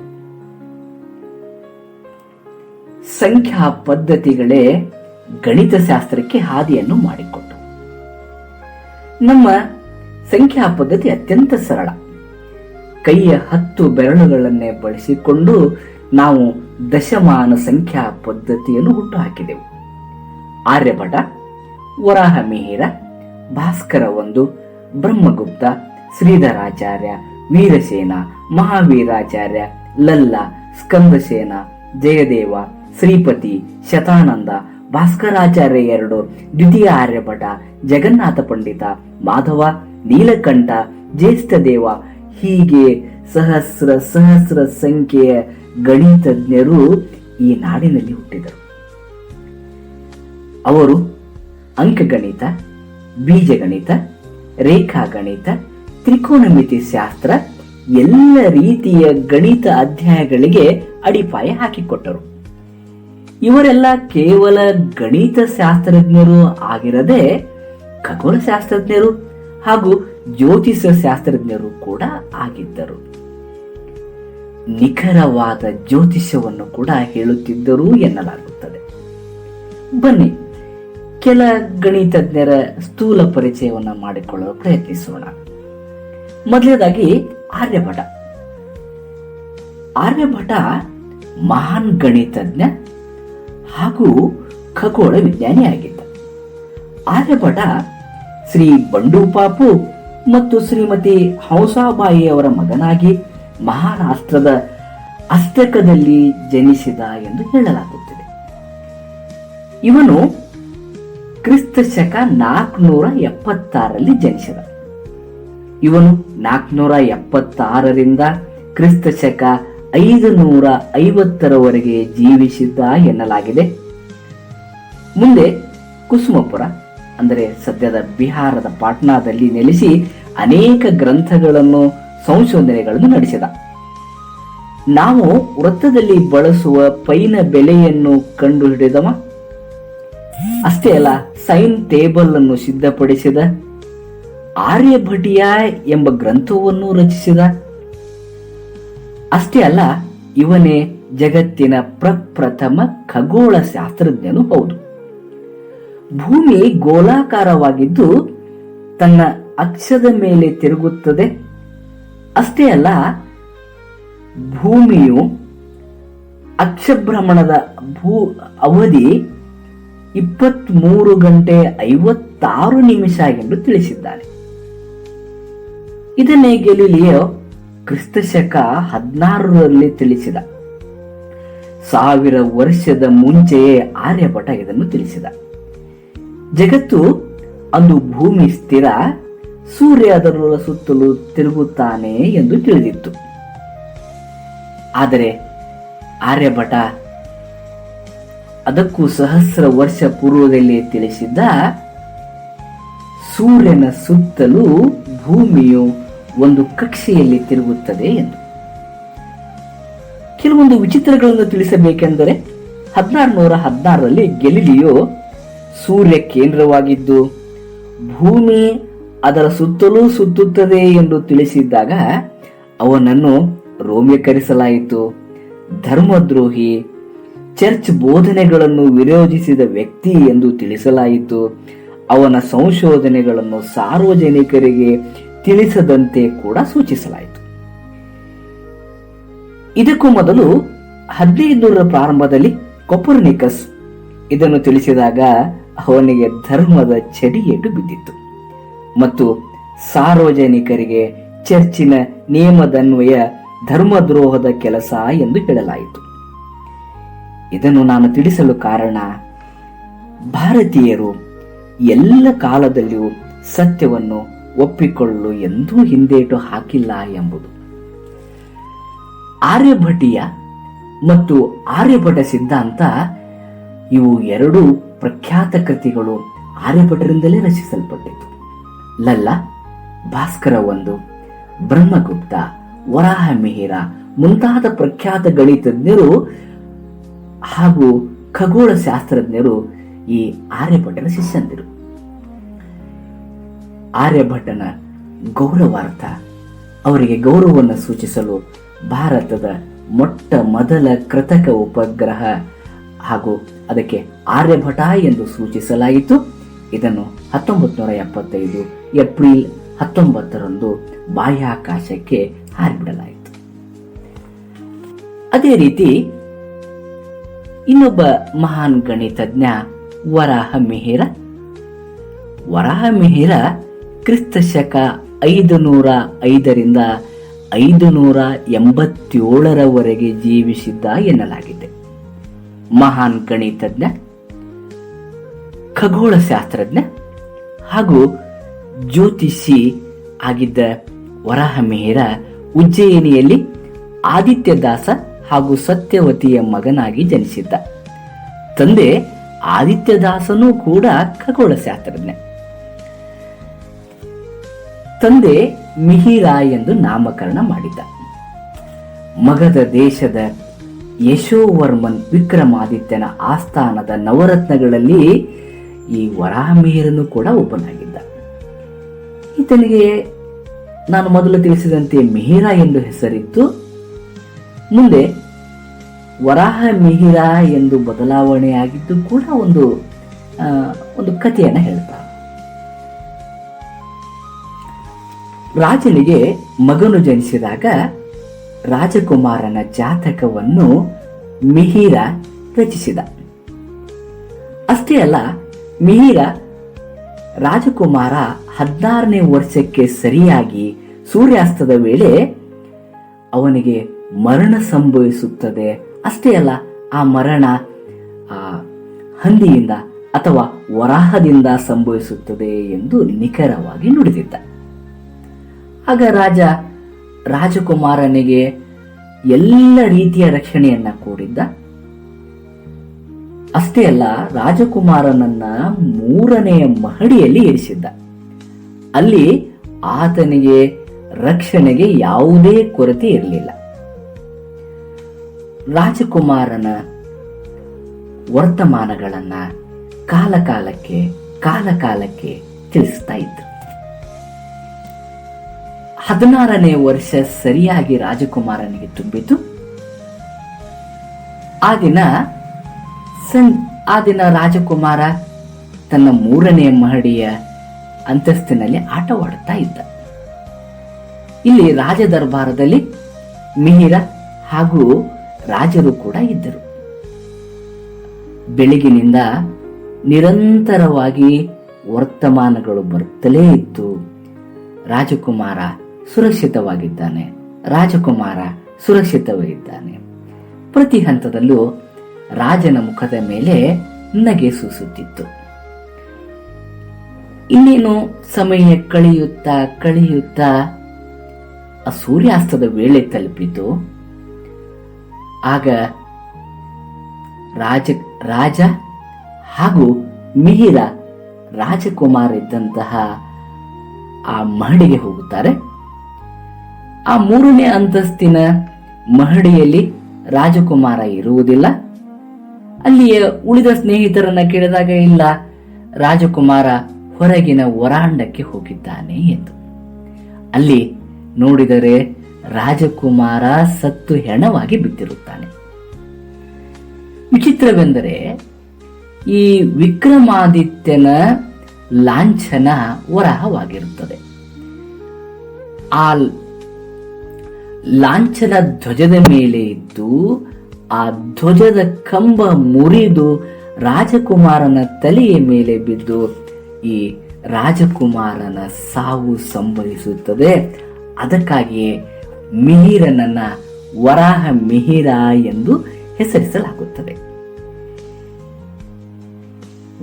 ಸಂಖ್ಯಾ ಪದ್ಧತಿಗಳೇ ಗಣಿತಶಾಸ್ತ್ರಕ್ಕೆ ಹಾದಿಯನ್ನು ಮಾಡಿಕೊಟ್ಟು. ನಮ್ಮ ಸಂಖ್ಯಾ ಪದ್ಧತಿ ಅತ್ಯಂತ ಸರಳ. ಕೈಯ 10 ಬೆರಳುಗಳನ್ನೇ ಬಳಸಿಕೊಂಡು ನಾವು ದಶಮಾನ ಸಂಖ್ಯಾ ಪದ್ಧತಿಯನ್ನು ಹುಟ್ಟುಹಾಕಿದೆವು. ಆರ್ಯಭಟ, ವರಾಹಮಿಹಿರ, ಭಾಸ್ಕರ 1, ಬ್ರಹ್ಮಗುಪ್ತ, ಶ್ರೀಧರಾಚಾರ್ಯ, ವೀರಸೇನ, ಮಹಾವೀರಾಚಾರ್ಯ, ಲಲ್ಲ, ಸ್ಕಂದಸೇನ, ಜಯದೇವ, ಶ್ರೀಪತಿ, ಶತಾನಂದ, ಭಾಸ್ಕರಾಚಾರ್ಯ 2, ದ್ವಿತೀಯ ಆರ್ಯಭಟ, ಜಗನ್ನಾಥ ಪಂಡಿತ, ಮಾಧವ, ನೀಲಕಂಠ, ಜ್ಯೇಷ್ಠದೇವ, ಹೀಗೆ ಸಹಸ್ರ ಸಹಸ್ರ ಸಂಖ್ಯೆಯ ಗಣಿತಜ್ಞರು ಈ ನಾಡಿನಲ್ಲಿ ಹುಟ್ಟಿದರು. ಅವರು ಅಂಕಗಣಿತ, ಬೀಜಗಣಿತ, ರೇಖಾಗಣಿತ, ತ್ರಿಕೋನಮಿತಿ ಶಾಸ್ತ್ರ ಎಲ್ಲ ರೀತಿಯ ಗಣಿತ ಅಧ್ಯಾಯಗಳಿಗೆ ಅಡಿಪಾಯ ಹಾಕಿಕೊಟ್ಟರು. ಇವರೆಲ್ಲ ಕೇವಲ ಗಣಿತ ಶಾಸ್ತ್ರಜ್ಞರು ಆಗಿರದೆ ಖಗೋಳಶಾಸ್ತ್ರಜ್ಞರು ಹಾಗೂ ಜ್ಯೋತಿಷ ಶಾಸ್ತ್ರಜ್ಞರು ಕೂಡ ಆಗಿದ್ದರು. ನಿಖರವಾದ ಜ್ಯೋತಿಷ್ಯವನ್ನು ಕೂಡ ಹೇಳುತ್ತಿದ್ದರು ಎನ್ನಲಾಗುತ್ತದೆ. ಬನ್ನಿ, ಕೆಲ ಗಣಿತಜ್ಞರ ಸ್ಥೂಲ ಪರಿಚಯವನ್ನು ಮಾಡಿಕೊಳ್ಳಲು ಪ್ರಯತ್ನಿಸೋಣ. ಮೊದಲನೇದಾಗಿ ಆರ್ಯಭಟ. ಆರ್ಯಭಟ ಮಹಾನ್ ಗಣಿತಜ್ಞ ಹಾಗೂ ಖಗೋಳ ವಿಜ್ಞಾನಿಯಾಗಿದ್ದ. ಆರ್ಯಭಟ ಶ್ರೀ ಬಂಡೂಪಾಪು ಮತ್ತು ಶ್ರೀಮತಿ ಹಂಸಾಬಾಯಿಯವರ ಮಗನಾಗಿ ಮಹಾರಾಷ್ಟ್ರದ ಅಷ್ಟಕದಲ್ಲಿ ಜನಿಸಿದ ಎಂದು ಹೇಳಲಾಗುತ್ತದೆ. ಇವನು ಕ್ರಿಸ್ತ ಶಕ 476ರಲ್ಲಿ ಜನಿಸಿದ. ಇವನು 476ರಿಂದ ಕ್ರಿಸ್ತ ಶಕ 550ರವರೆಗೆ ಜೀವಿಸಿದ್ದ ಎನ್ನಲಾಗಿದೆ. ಮುಂದೆ ಕುಸುಮಪುರ ಅಂದರೆ ಸದ್ಯದ ಬಿಹಾರದ ಪಾಟ್ನಾದಲ್ಲಿ ನೆಲೆಸಿ ಅನೇಕ ಗ್ರಂಥಗಳನ್ನು ಸಂಶೋಧನೆಗಳನ್ನು ನಡೆಸಿದ. ನಾವು ವೃತ್ತದಲ್ಲಿ ಬಳಸುವ ಪೈನ ಬೆಲೆಯನ್ನು ಕಂಡುಹಿಡಿದವ. ಅಷ್ಟೇ ಅಲ್ಲ, ಸೈನ್ ಟೇಬಲ್ ಅನ್ನು ಸಿದ್ಧಪಡಿಸಿದ. ಆರ್ಯಭಟೀಯ ಎಂಬ ಗ್ರಂಥವನ್ನು ರಚಿಸಿದ. ಅಷ್ಟೇ ಅಲ್ಲ, ಇವನೇ ಜಗತ್ತಿನ ಪ್ರಪ್ರಥಮ ಖಗೋಳ ಶಾಸ್ತ್ರಜ್ಞನು ಹೌದು. ಭೂಮಿ ಗೋಲಾಕಾರವಾಗಿದ್ದು ತನ್ನ ಅಕ್ಷದ ಮೇಲೆ ತಿರುಗುತ್ತದೆ. ಅಷ್ಟೇ ಅಲ್ಲ, ಭೂಮಿಯು ಅಕ್ಷಭ್ರಮಣದ ಅವಧಿ 23 ಗಂಟೆ 56 ನಿಮಿಷ ಎಂದು ತಿಳಿಸಿದ್ದಾನೆ. ಇದನ್ನೇ ಗೆಲಿಲಿಯೋ ಕ್ರಿಸ್ತ ಶಕ 16ರಲ್ಲಿ ತಿಳಿಸಿದ. 1000 ವರ್ಷದ ಮುಂಚೆಯೇ ಆರ್ಯಭಟ ಇದನ್ನು ತಿಳಿಸಿದ. ಜಗತ್ತು ಅಂದು ಭೂಮಿ ಸ್ಥಿರ, ಸೂರ್ಯ ಅದರ ಸುತ್ತಲೂ ತಿರುಗುತ್ತಾನೆ ಎಂದು ತಿಳಿದಿತ್ತು. ಆದರೆ ಆರ್ಯಭಟ ಅದಕ್ಕೂ ಸಹಸ್ರ ವರ್ಷ ಪೂರ್ವದಲ್ಲಿ ತಿಳಿಸಿದ್ದ ಸೂರ್ಯನ ಸುತ್ತಲೂ ಭೂಮಿಯು ಒಂದು ಕಕ್ಷೆಯಲ್ಲಿ ತಿರುಗುತ್ತದೆ ಎಂದು. ಕೆಲವೊಂದು ವಿಚಿತ್ರಗಳನ್ನು ತಿಳಿಸಬೇಕೆಂದರೆ 1616ರಲ್ಲಿ ಗೆಲಿಲಿಯೋ ಸೂರ್ಯ ಕೇಂದ್ರವಾಗಿದ್ದು ಭೂಮಿ ಅದರ ಸುತ್ತಲೂ ಸುತ್ತುತ್ತದೆ ಎಂದು ತಿಳಿಸಿದ್ದಾಗ ಅವನನ್ನು ರೋಮ್ಯಕರಿಸಲಾಯಿತು. ಧರ್ಮದ್ರೋಹಿ, ಚರ್ಚ್ ಬೋಧನೆಗಳನ್ನು ವಿರೋಧಿಸಿದ ವ್ಯಕ್ತಿ ಎಂದು ತಿಳಿಸಲಾಯಿತು. ಅವನ ಸಂಶೋಧನೆಗಳನ್ನು ಸಾರ್ವಜನಿಕರಿಗೆ ತಿಳಿಸದಂತೆ ಕೂಡ ಸೂಚಿಸಲಾಯಿತು. ಇದಕ್ಕೂ ಮೊದಲು 1500ರ ಪ್ರಾರಂಭದಲ್ಲಿ ಕೊಪರ್ನಿಕಸ್ ಇದನ್ನು ತಿಳಿಸಿದಾಗ ಅವನಿಗೆ ಧರ್ಮದ ಚಡಿಯೇಟು ಬಿದ್ದಿತ್ತು ಮತ್ತು ಸಾರ್ವಜನಿಕರಿಗೆ ಚರ್ಚಿನ ನಿಯಮದನ್ವಯ ಧರ್ಮದ್ರೋಹದ ಕೆಲಸ ಎಂದು ಹೇಳಲಾಯಿತು. ಇದನ್ನು ನಾನು ತಿಳಿಸಲು ಕಾರಣ, ಭಾರತೀಯರು ಎಲ್ಲ ಕಾಲದಲ್ಲಿಯೂ ಸತ್ಯವನ್ನು ಒಪ್ಪಿಕೊಳ್ಳಲು ಎಂದೂ ಹಿಂದೇಟು ಹಾಕಿಲ್ಲ ಎಂಬುದು. ಆರ್ಯಭಟೀಯ ಮತ್ತು ಆರ್ಯಭಟ ಸಿದ್ಧಾಂತ ಇವು ಎರಡೂ ಪ್ರಖ್ಯಾತ ಕೃತಿಗಳು ಆರ್ಯಭಟರಿಂದಲೇ ರಚಿಸಲ್ಪಟ್ಟಿತು. ಲಲ್ಲ, ಭಾಸ್ಕರ 1, ಬ್ರಹ್ಮಗುಪ್ತ, ವರಾಹ ಮಿಹಿರ ಮುಂತಾದ ಪ್ರಖ್ಯಾತ ಗಣಿತಜ್ಞರು ಹಾಗೂ ಖಗೋಳ ಶಾಸ್ತ್ರಜ್ಞರು ಈ ಆರ್ಯಭಟನ ಶಿಷ್ಯಂದಿರು. ಆರ್ಯಭಟನ ಗೌರವಾರ್ಥ ಅವರಿಗೆ ಗೌರವವನ್ನು ಸೂಚಿಸಲು ಭಾರತದ ಮೊಟ್ಟ ಮೊದಲ ಕೃತಕ ಉಪಗ್ರಹ ಹಾಗೂ ಅದಕ್ಕೆ ಆರ್ಯಭಟ ಎಂದು ಸೂಚಿಸಲಾಯಿತು. ಇದನ್ನು 1975 ಏಪ್ರಿಲ್ 19ರಂದು ಬಾಹ್ಯಾಕಾಶಕ್ಕೆ ಹಾರಿಬಿಡಲಾಯಿತು. ಅದೇ ರೀತಿ ಇನ್ನೊಬ್ಬ ಮಹಾನ್ ಗಣಿತಜ್ಞ ವರಾಹ ಮಿಹಿರ. ವರಾಹ ಮಿಹಿರ ಕ್ರಿಸ್ತ ಶಕ 505ರಿಂದ 587ರವರೆಗೆ ಜೀವಿಸಿದ್ದ ಎನ್ನಲಾಗಿದೆ. ಮಹಾನ್ ಗಣಿತಜ್ಞ, ಖಗೋಳ ಶಾಸ್ತ್ರಜ್ಞ ಹಾಗೂ ಜ್ಯೋತಿಷಿ ಆಗಿದ್ದ ವರಾಹ ಮಿಹಿರ ಉಜ್ಜಯಿನಿಯಲ್ಲಿ ಆದಿತ್ಯದಾಸ ಹಾಗೂ ಸತ್ಯವತಿಯ ಮಗನಾಗಿ ಜನಿಸಿದ್ದ. ತಂದೆ ಆದಿತ್ಯದಾಸನೂ ಕೂಡ ಖಗೋಳ ಶಾಸ್ತ್ರಜ್ಞ. ತಂದೆ ಮಿಹಿರ ಎಂದು ನಾಮಕರಣ ಮಾಡಿದ್ದ. ಮಗಧ ದೇಶದ ಯಶೋವರ್ಮನ್ ವಿಕ್ರಮಾದಿತ್ಯನ ಆಸ್ಥಾನದ ನವರತ್ನಗಳಲ್ಲಿ ಈ ವರಾಹ ಮಿಹಿರನು ಕೂಡ ಒಬ್ಬನಾಗಿದ್ದ. ಈತನಿಗೆ ನಾನು ಮೊದಲು ತಿಳಿಸಿದಂತೆ ಮಿಹಿರ ಎಂದು ಹೆಸರಿತ್ತು. ಮುಂದೆ ವರಾಹ ಮಿಹಿರ ಎಂದು ಬದಲಾವಣೆಯಾಗಿದ್ದು ಕೂಡ ಒಂದು ಕಥೆಯನ್ನು ಹೇಳ್ತಾರೆ. ರಾಜನಿಗೆ ಮಗನು ಜನಿಸಿದಾಗ ರಾಜಕುಮಾರನ ಜಾತಕವನ್ನು ಮಿಹಿರ ರಚಿಸಿದ. ಅಷ್ಟೇ ಅಲ್ಲ, ಮಿಹಿರ ರಾಜಕುಮಾರ 16ನೇ ವರ್ಷಕ್ಕೆ ಸರಿಯಾಗಿ ಸೂರ್ಯಾಸ್ತದ ವೇಳೆ ಅವನಿಗೆ ಮರಣ ಸಂಭವಿಸುತ್ತದೆ. ಅಷ್ಟೇ ಅಲ್ಲ, ಆ ಮರಣ ಹಂದಿಯಿಂದ ಅಥವಾ ವರಾಹದಿಂದ ಸಂಭವಿಸುತ್ತದೆ ಎಂದು ನಿಖರವಾಗಿ ನುಡಿದಿದ್ದ. ಆಗ ರಾಜಕುಮಾರನಿಗೆ ಎಲ್ಲ ರೀತಿಯ ರಕ್ಷಣೆಯನ್ನ ಕೊಡಿದ್ದ. ಅಷ್ಟೇ ಅಲ್ಲ, ರಾಜಕುಮಾರನನ್ನ 3ನೇ ಮಹಡಿಯಲ್ಲಿ ಇರಿಸಿದ್ದ. ಅಲ್ಲಿ ಆತನಿಗೆ ರಕ್ಷಣೆಗೆ ಯಾವುದೇ ಕೊರತೆ ಇರಲಿಲ್ಲ. ರಾಜಕುಮಾರನ ವರ್ತಮಾನಗಳನ್ನ ಕಾಲಕಾಲಕ್ಕೆ ತಿಳಿಸ್ತಾ ಇತ್ತು. 16ನೇ ವರ್ಷ ಸರಿಯಾಗಿ ರಾಜಕುಮಾರನಿಗೆ ತುಂಬಿತು. ಆ ದಿನ ರಾಜಕುಮಾರ ತನ್ನ 3ನೇ ಮಹಡಿಯ ಅಂತಸ್ತಿನಲ್ಲಿ ಆಟವಾಡುತ್ತಾ ಇದ್ದ. ಇಲ್ಲಿ ರಾಜ ದರ್ಬಾರದಲ್ಲಿ ಮಿಹಿರ ಹಾಗೂ ರಾಜರು ಕೂಡ ಇದ್ದರು. ಬೆಳಗಿನಿಂದ ನಿರಂತರವಾಗಿ ವರ್ತಮಾನಗಳು ಬರುತ್ತಲೇ ಇತ್ತು. ರಾಜಕುಮಾರ ಸುರಕ್ಷಿತವಾಗಿದ್ದಾನೆ, ರಾಜಕುಮಾರ ಸುರಕ್ಷಿತವಾಗಿದ್ದಾನೆ. ಪ್ರತಿ ಹಂತದಲ್ಲೂ ರಾಜನ ಮುಖದ ಮೇಲೆ ನಗೆ ಸೂಸುತ್ತಿತ್ತು. ಇನ್ನೇನು ಸಮಯ ಕಳೆಯುತ್ತಾ ಆ ಸೂರ್ಯಾಸ್ತದ ವೇಳೆ ತಲುಪಿತು. ಆಗ ರಾಜ ಹಾಗೂ ಮಿಹಿರ ರಾಜಕುಮಾರ ಇದ್ದಂತಹ ಆ ಮಹಡಿಗೆ ಹೋಗುತ್ತಾರೆ. ಆ 3ನೇ ಅಂತಸ್ತಿನ ಮಹಡಿಯಲ್ಲಿ ರಾಜಕುಮಾರ ಇರುವುದಿಲ್ಲ. ಅಲ್ಲಿಯ ಉಳಿದ ಸ್ನೇಹಿತರನ್ನ ಕೇಳಿದಾಗ, ಇಲ್ಲ, ರಾಜಕುಮಾರ ಹೊರಗಿನ ವರಾಂಡಕ್ಕೆ ಹೋಗಿದ್ದಾನೆ ಎಂದು. ಅಲ್ಲಿ ನೋಡಿದರೆ ರಾಜಕುಮಾರ ಸತ್ತು ಹೆಣವಾಗಿ ಬಿದ್ದಿರುತ್ತಾನೆ. ವಿಚಿತ್ರವೆಂದರೆ, ಈ ವಿಕ್ರಮಾದಿತ್ಯನ ಲಾಂಛನ ವರಾಹವಾಗಿರುತ್ತದೆ. ಆ ಲಾಂಛನ ಧ್ವಜದ ಮೇಲೆ ಇದ್ದು ಆ ಧ್ವಜದ ಕಂಬ ಮುರಿದು ರಾಜಕುಮಾರನ ತಲೆಯ ಮೇಲೆ ಬಿದ್ದು ಈ ರಾಜಕುಮಾರನ ಸಾವು ಸಂಭವಿಸುತ್ತದೆ. ಅದಕ್ಕಾಗಿಯೇ ಮಿಹಿರನನ್ನ ವರಾಹ ಮಿಹಿರ ಎಂದು ಹೆಸರಿಸಲಾಗುತ್ತದೆ.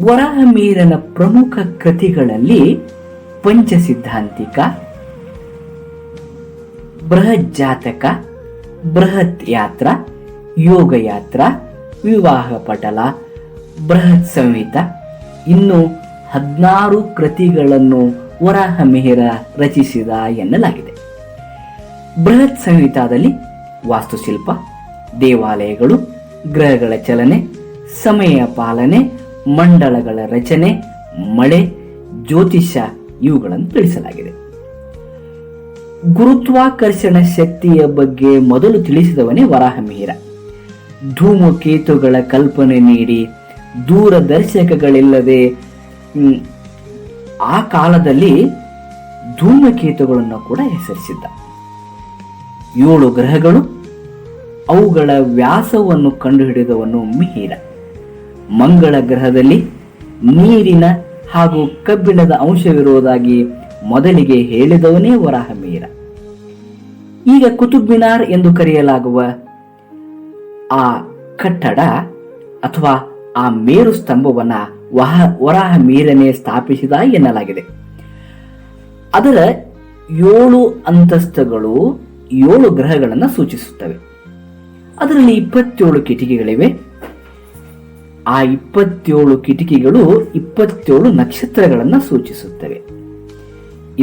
ವರಾಹ ಮಿಹಿರನ ಪ್ರಮುಖ ಕೃತಿಗಳಲ್ಲಿ ಪಂಚಸಿದ್ಧಾಂತಿಕ, ಬೃಹತ್ ಜಾತಕ, ಬೃಹತ್ ಯಾತ್ರ, ಯೋಗ ಯಾತ್ರ, ವಿವಾಹ ಪಟಲ, ಬೃಹತ್ ಸಂಹಿತ, ಇನ್ನು 16 ಕೃತಿಗಳನ್ನು ವರಾಹ ಮಿಹಿರ ರಚಿಸಿದ ಎನ್ನಲಾಗಿದೆ. ಬೃಹತ್ ಸಂಹಿತಾದಲ್ಲಿ ವಾಸ್ತುಶಿಲ್ಪ, ದೇವಾಲಯಗಳು, ಗ್ರಹಗಳ ಚಲನೆ, ಸಮಯ ಪಾಲನೆ, ಮಂಡಲಗಳ ರಚನೆ, ಮಳೆ, ಜ್ಯೋತಿಷ್ಯ ಇವುಗಳನ್ನು ತಿಳಿಸಲಾಗಿದೆ. ಗುರುತ್ವಾಕರ್ಷಣ ಶಕ್ತಿಯ ಬಗ್ಗೆ ಮೊದಲು ತಿಳಿಸಿದವನೇ ವರಾಹಮಿಹಿರ. ಧೂಮಕೇತುಗಳ ಕಲ್ಪನೆ ನೀಡಿ ದೂರದರ್ಶಕಗಳಿಲ್ಲದೆ ಆ ಕಾಲದಲ್ಲಿ ಧೂಮಕೇತುಗಳನ್ನು ಕೂಡ ಹೆಸರಿಸಿದ್ದ. 7 ಗ್ರಹಗಳು, ಅವುಗಳ ವ್ಯಾಸವನ್ನು ಕಂಡುಹಿಡಿದವನು ಮಿಹಿರ. ಮಂಗಳ ಗ್ರಹದಲ್ಲಿ ನೀರಿನ ಹಾಗೂ ಕಬ್ಬಿಣದ ಅಂಶವಿರುವುದಾಗಿ ಮೊದಲಿಗೆ ಹೇಳಿದವನೇ ವರಾಹಮಿಹಿರ. ಈಗ ಕುತುಬ್ ಮಿನಾರ್ ಎಂದು ಕರೆಯಲಾಗುವ ಆ ಕಟ್ಟಡ ಅಥವಾ ಆ ಮೇರು ಸ್ತಂಭವನ್ನ ವರಾಹಮಿಹಿರನೇ ಸ್ಥಾಪಿಸಿದ ಎನ್ನಲಾಗಿದೆ. ಅದರ 7 ಅಂತಸ್ತುಗಳು 7 ಗ್ರಹಗಳನ್ನು ಸೂಚಿಸುತ್ತವೆ. ಅದರಲ್ಲಿ 27 ಕಿಟಕಿಗಳಿವೆ. ಆ 27 ಕಿಟಕಿಗಳು 27 ನಕ್ಷತ್ರಗಳನ್ನು ಸೂಚಿಸುತ್ತವೆ.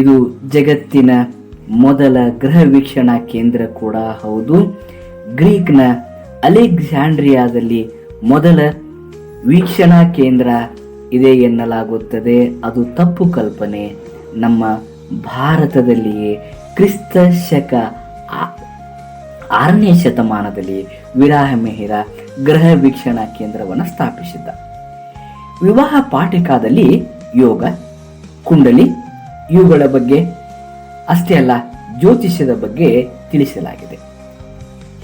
ಇದು ಜಗತ್ತಿನ ಮೊದಲ ಗ್ರಹ ವೀಕ್ಷಣಾ ಕೇಂದ್ರ ಕೂಡ ಹೌದು. ಗ್ರೀಕ್ನ ಅಲೆಕ್ಸಾಂಡ್ರಿಯಾದಲ್ಲಿ ಮೊದಲ ವೀಕ್ಷಣಾ ಕೇಂದ್ರ ಇದೆ ಎನ್ನಲಾಗುತ್ತದೆ. ಅದು ತಪ್ಪು ಕಲ್ಪನೆ. ನಮ್ಮ ಭಾರತದಲ್ಲಿಯೇ ಕ್ರಿಸ್ತ ಶಕ 6ನೇ ಶತಮಾನದಲ್ಲಿ ವರಾಹಮಿಹಿರ ಗ್ರಹ ವೀಕ್ಷಣಾ ಕೇಂದ್ರವನ್ನು ಸ್ಥಾಪಿಸಿದ್ದ. ವಿವಾಹ ಪಾಠಿಕಾದಲ್ಲಿ ಯೋಗ, ಕುಂಡಲಿ ಇವುಗಳ ಬಗ್ಗೆ ಅಷ್ಟೇ ಅಲ್ಲ, ಜ್ಯೋತಿಷ್ಯದ ಬಗ್ಗೆ ತಿಳಿಸಲಾಗಿದೆ.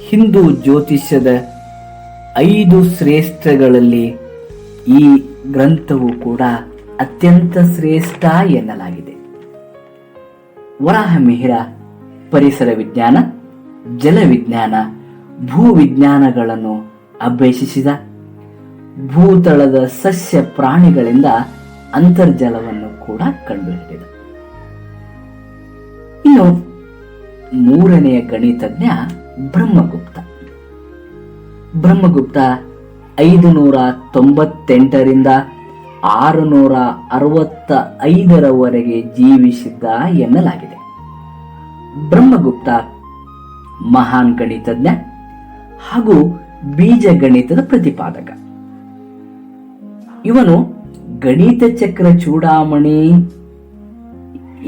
ಹಿಂದೂ ಜ್ಯೋತಿಷ್ಯದ 5 ಶ್ರೇಷ್ಠಗಳಲ್ಲಿ ಈ ಗ್ರಂಥವು ಕೂಡ ಅತ್ಯಂತ ಶ್ರೇಷ್ಠ ಎನ್ನಲಾಗಿದೆ. ವರಾಹಮಿಹಿರ ಪರಿಸರ ವಿಜ್ಞಾನ, ಜಲವಿಜ್ಞಾನ, ಭೂವಿಜ್ಞಾನಗಳನ್ನು ಅಭ್ಯಸಿಸಿದ. ಭೂತಳದ ಸಸ್ಯ ಪ್ರಾಣಿಗಳಿಂದ ಅಂತರ್ಜಲವನ್ನು ಕೂಡ ಕಂಡುಹಿಡಿದ. ಇನ್ನು 3ನೆಯ ಗಣಿತಜ್ಞ ಬ್ರಹ್ಮಗುಪ್ತ. ಬ್ರಹ್ಮಗುಪ್ತ 598ರಿಂದ 665ರವರೆಗೆ ಜೀವಿಸಿದ್ದ ಎನ್ನಲಾಗಿದೆ. ಬ್ರಹ್ಮಗುಪ್ತ ಮಹಾನ್ ಗಣಿತಜ್ಞ ಹಾಗೂ ಬೀಜ ಗಣಿತದ ಪ್ರತಿಪಾದಕ. ಇವನು ಗಣಿತ ಚಕ್ರ ಚೂಡಾಮಣಿ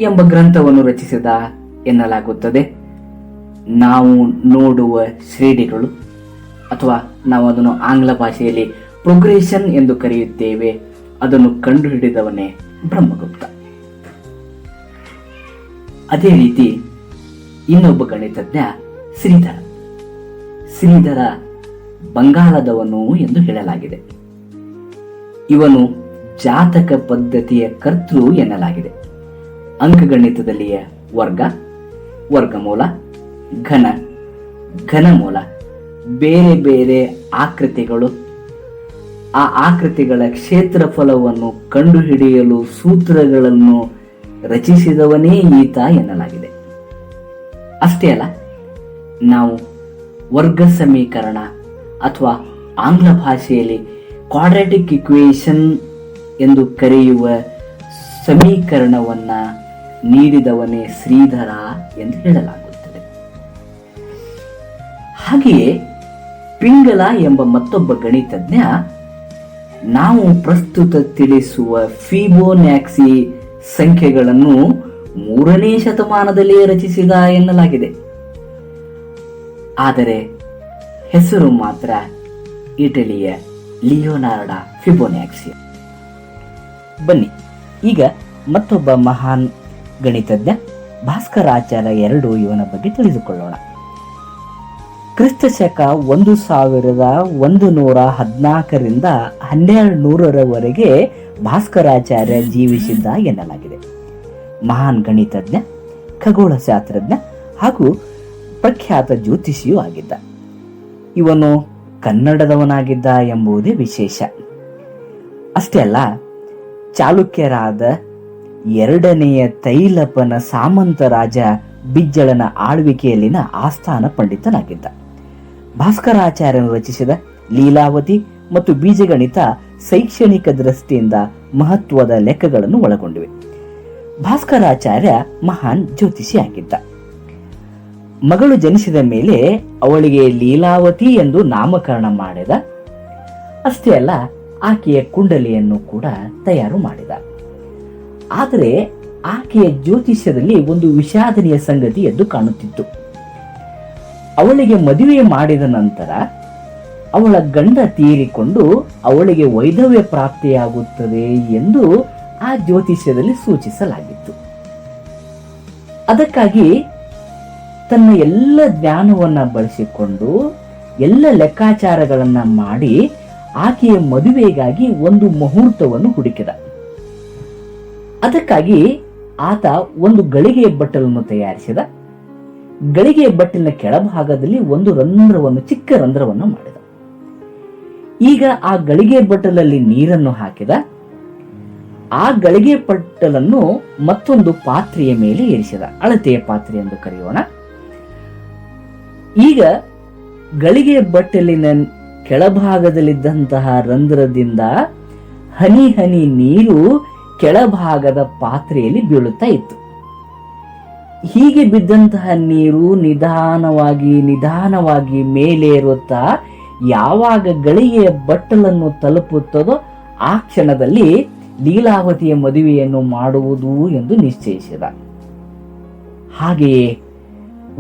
ಎಂಬ ಗ್ರಂಥವನ್ನು ರಚಿಸಿದ ಎನ್ನಲಾಗುತ್ತದೆ. ನಾವು ನೋಡುವ ಶ್ರೇಣಿಗಳು ಅಥವಾ ನಾವು ಅದನ್ನು ಆಂಗ್ಲ ಭಾಷೆಯಲ್ಲಿ ಪ್ರೋಗ್ರೆಷನ್ ಎಂದು ಕರೆಯುತ್ತೇವೆ, ಅದನ್ನು ಕಂಡುಹಿಡಿದವನೇ ಬ್ರಹ್ಮಗುಪ್ತ. ಅದೇ ರೀತಿ ಇನ್ನೊಬ್ಬ ಗಣಿತಜ್ಞ ಶ್ರೀಧರ. ಶ್ರೀಧರ ಬಂಗಾಳದವನು ಎಂದು ಹೇಳಲಾಗಿದೆ. ಇವನು ಜಾತಕ ಪದ್ಧತಿಯ ಕರ್ತೃ ಎನ್ನಲಾಗಿದೆ. ಅಂಕಗಣಿತದಲ್ಲಿಯ ವರ್ಗ, ವರ್ಗಮೂಲ, ಘನ, ಘನಮೂಲ, ಬೇರೆ ಬೇರೆ ಆಕೃತಿಗಳು, ಆ ಆಕೃತಿಗಳ ಕ್ಷೇತ್ರಫಲವನ್ನು ಕಂಡುಹಿಡಿಯಲು ಸೂತ್ರಗಳನ್ನು ರಚಿಸಿದವನೇ ಈತ ಎನ್ನಲಾಗಿದೆ. ಅಷ್ಟೇ ಅಲ್ಲ, ನಾವು ವರ್ಗ ಸಮೀಕರಣ ಅಥವಾ ಆಂಗ್ಲ ಭಾಷೆಯಲ್ಲಿ ಕ್ವಾಡ್ರಾಟಿಕ್ ಇಕ್ವೇಶನ್ ಎಂದು ಕರೆಯುವ ಸಮೀಕರಣವನ್ನ ನೀಡಿದವನೇ ಶ್ರೀಧರ ಎಂದು ಹೇಳಲಾಗುತ್ತದೆ. ಹಾಗೆಯೇ ಪಿಂಗಲ ಎಂಬ ಮತ್ತೊಬ್ಬ ಗಣಿತಜ್ಞ ನಾವು ಪ್ರಸ್ತುತ ತಿಳಿಸುವ ಫಿಬೋನಾಕ್ಸಿ ಸಂಖ್ಯೆಗಳನ್ನು 3ನೇ ಶತಮಾನದಲ್ಲಿ ರಚಿಸಿದ ಎನ್ನಲಾಗಿದೆ. ಆದರೆ ಹೆಸರು ಮಾತ್ರ ಇಟಲಿಯ ಲಿಯೋನಾರ್ಡ ಫಿಬೋನಾಕ್ಸಿ. ಬನ್ನಿ ಈಗ ಮತ್ತೊಬ್ಬ ಮಹಾನ್ ಗಣಿತಜ್ಞ ಭಾಸ್ಕರಾಚಾರ್ಯ ಇವನ ಬಗ್ಗೆ ತಿಳಿದುಕೊಳ್ಳೋಣ. ಕ್ರಿಸ್ತ ಶಕ 1114ರಿಂದ 1200ರವರೆಗೆ ಭಾಸ್ಕರಾಚಾರ್ಯ ಜೀವಿಸಿದ್ದ ಎನ್ನಲಾಗಿದೆ. ಮಹಾನ್ ಗಣಿತಜ್ಞ, ಖಗೋಳಶಾಸ್ತ್ರಜ್ಞ ಹಾಗೂ ಪ್ರಖ್ಯಾತ ಜ್ಯೋತಿಷಿಯೂ ಆಗಿದ್ದ. ಇವನು ಕನ್ನಡದವನಾಗಿದ್ದ ಎಂಬುದೇ ವಿಶೇಷ. ಅಷ್ಟೇ ಅಲ್ಲ, ಚಾಲುಕ್ಯರಾದ 2ನೆಯ ತೈಲಪನ ಸಾಮಂತ ರಾಜ ಬಿಜ್ಜಳನ ಆಳ್ವಿಕೆಯಲ್ಲಿನ ಆಸ್ಥಾನ ಪಂಡಿತನಾಗಿದ್ದ. ಭಾಸ್ಕರಾಚಾರ್ಯನು ರಚಿಸಿದ ಲೀಲಾವತಿ ಮತ್ತು ಬೀಜಗಣಿತ ಶೈಕ್ಷಣಿಕ ದೃಷ್ಟಿಯಿಂದ ಮಹತ್ವದ ಲೆಕ್ಕಗಳನ್ನು ಒಳಗೊಂಡಿವೆ. ಭಾಸ್ಕರಾಚಾರ್ಯ ಮಹಾನ್ ಜ್ಯೋತಿಷಿ ಆಗಿದ್ದ. ಮಗಳು ಜನಿಸಿದ ಮೇಲೆ ಅವಳಿಗೆ ಲೀಲಾವತಿ ಎಂದು ನಾಮಕರಣ ಮಾಡಿದ. ಅಷ್ಟೇ ಅಲ್ಲ, ಆಕೆಯ ಕುಂಡಲಿಯನ್ನು ಕೂಡ ತಯಾರು ಮಾಡಿದ. ಆದರೆ ಆಕೆಯ ಜ್ಯೋತಿಷ್ಯದಲ್ಲಿ ಒಂದು ವಿಷಾದನೀಯ ಸಂಗತಿ ಎದ್ದು ಕಾಣುತ್ತಿತ್ತು. ಅವಳಿಗೆ ಮದುವೆ ಮಾಡಿದ ನಂತರ ಅವಳ ಗಂಡ ತೀರಿಕೊಂಡು ಅವಳಿಗೆ ವೈಧವ್ಯ ಪ್ರಾಪ್ತಿಯಾಗುತ್ತದೆ ಎಂದು ಆ ಜ್ಯೋತಿಷ್ಯದಲ್ಲಿ ಸೂಚಿಸಲಾಗಿತ್ತು. ಅದಕ್ಕಾಗಿ ತನ್ನ ಎಲ್ಲ ಜ್ಞಾನವನ್ನ ಬಳಸಿಕೊಂಡು ಎಲ್ಲ ಲೆಕ್ಕಾಚಾರಗಳನ್ನ ಮಾಡಿ ಆಕೆಯ ಮದುವೆಗಾಗಿ ಒಂದು ಮುಹೂರ್ತವನ್ನು ಹುಡುಕಿದ. ಅದಕ್ಕಾಗಿ ಆತ ಒಂದು ಗಳಿಗೆಯ ಬಟ್ಟಲನ್ನು ತಯಾರಿಸಿದ. ಗಳಿಗೆಯ ಬಟ್ಟಲಿನ ಕೆಳಭಾಗದಲ್ಲಿ ಒಂದು ರಂಧ್ರವನ್ನು, ಚಿಕ್ಕ ರಂಧ್ರವನ್ನು ಮಾಡಿದ. ಈಗ ಆ ಗಳಿಗೆ ಬಟ್ಟಲಲ್ಲಿ ನೀರನ್ನು ಹಾಕಿದ. ಆ ಗಳಿಗೆ ಬಟ್ಟಲನ್ನು ಮತ್ತೊಂದು ಪಾತ್ರೆಯ ಮೇಲೆ ಇರಿಸಿದ, ಅಳತೆಯ ಪಾತ್ರೆ ಎಂದು ಕರೆಯೋಣ. ಈಗ ಗಳಿಗೆ ಬಟ್ಟಲಿನ ಕೆಳಭಾಗದಲ್ಲಿದ್ದಂತಹ ರಂಧ್ರದಿಂದ ಹನಿ ಹನಿ ನೀರು ಕೆಳಭಾಗದ ಪಾತ್ರೆಯಲ್ಲಿ ಬೀಳುತ್ತಾ ಇತ್ತು. ಹೀಗೆ ಬಿದ್ದಂತಹ ನೀರು ನಿಧಾನವಾಗಿ ಮೇಲೇರುತ್ತಾ ಯಾವಾಗ ಗಳಿಗೆಯ ಬಟ್ಟಲನ್ನು ತಲುಪುತ್ತದೋ ಆ ಕ್ಷಣದಲ್ಲಿ ಲೀಲಾವತಿಯ ಮದುವೆಯನ್ನು ಮಾಡುವುದು ಎಂದು ನಿಶ್ಚಯಿಸಿದ. ಹಾಗೆಯೇ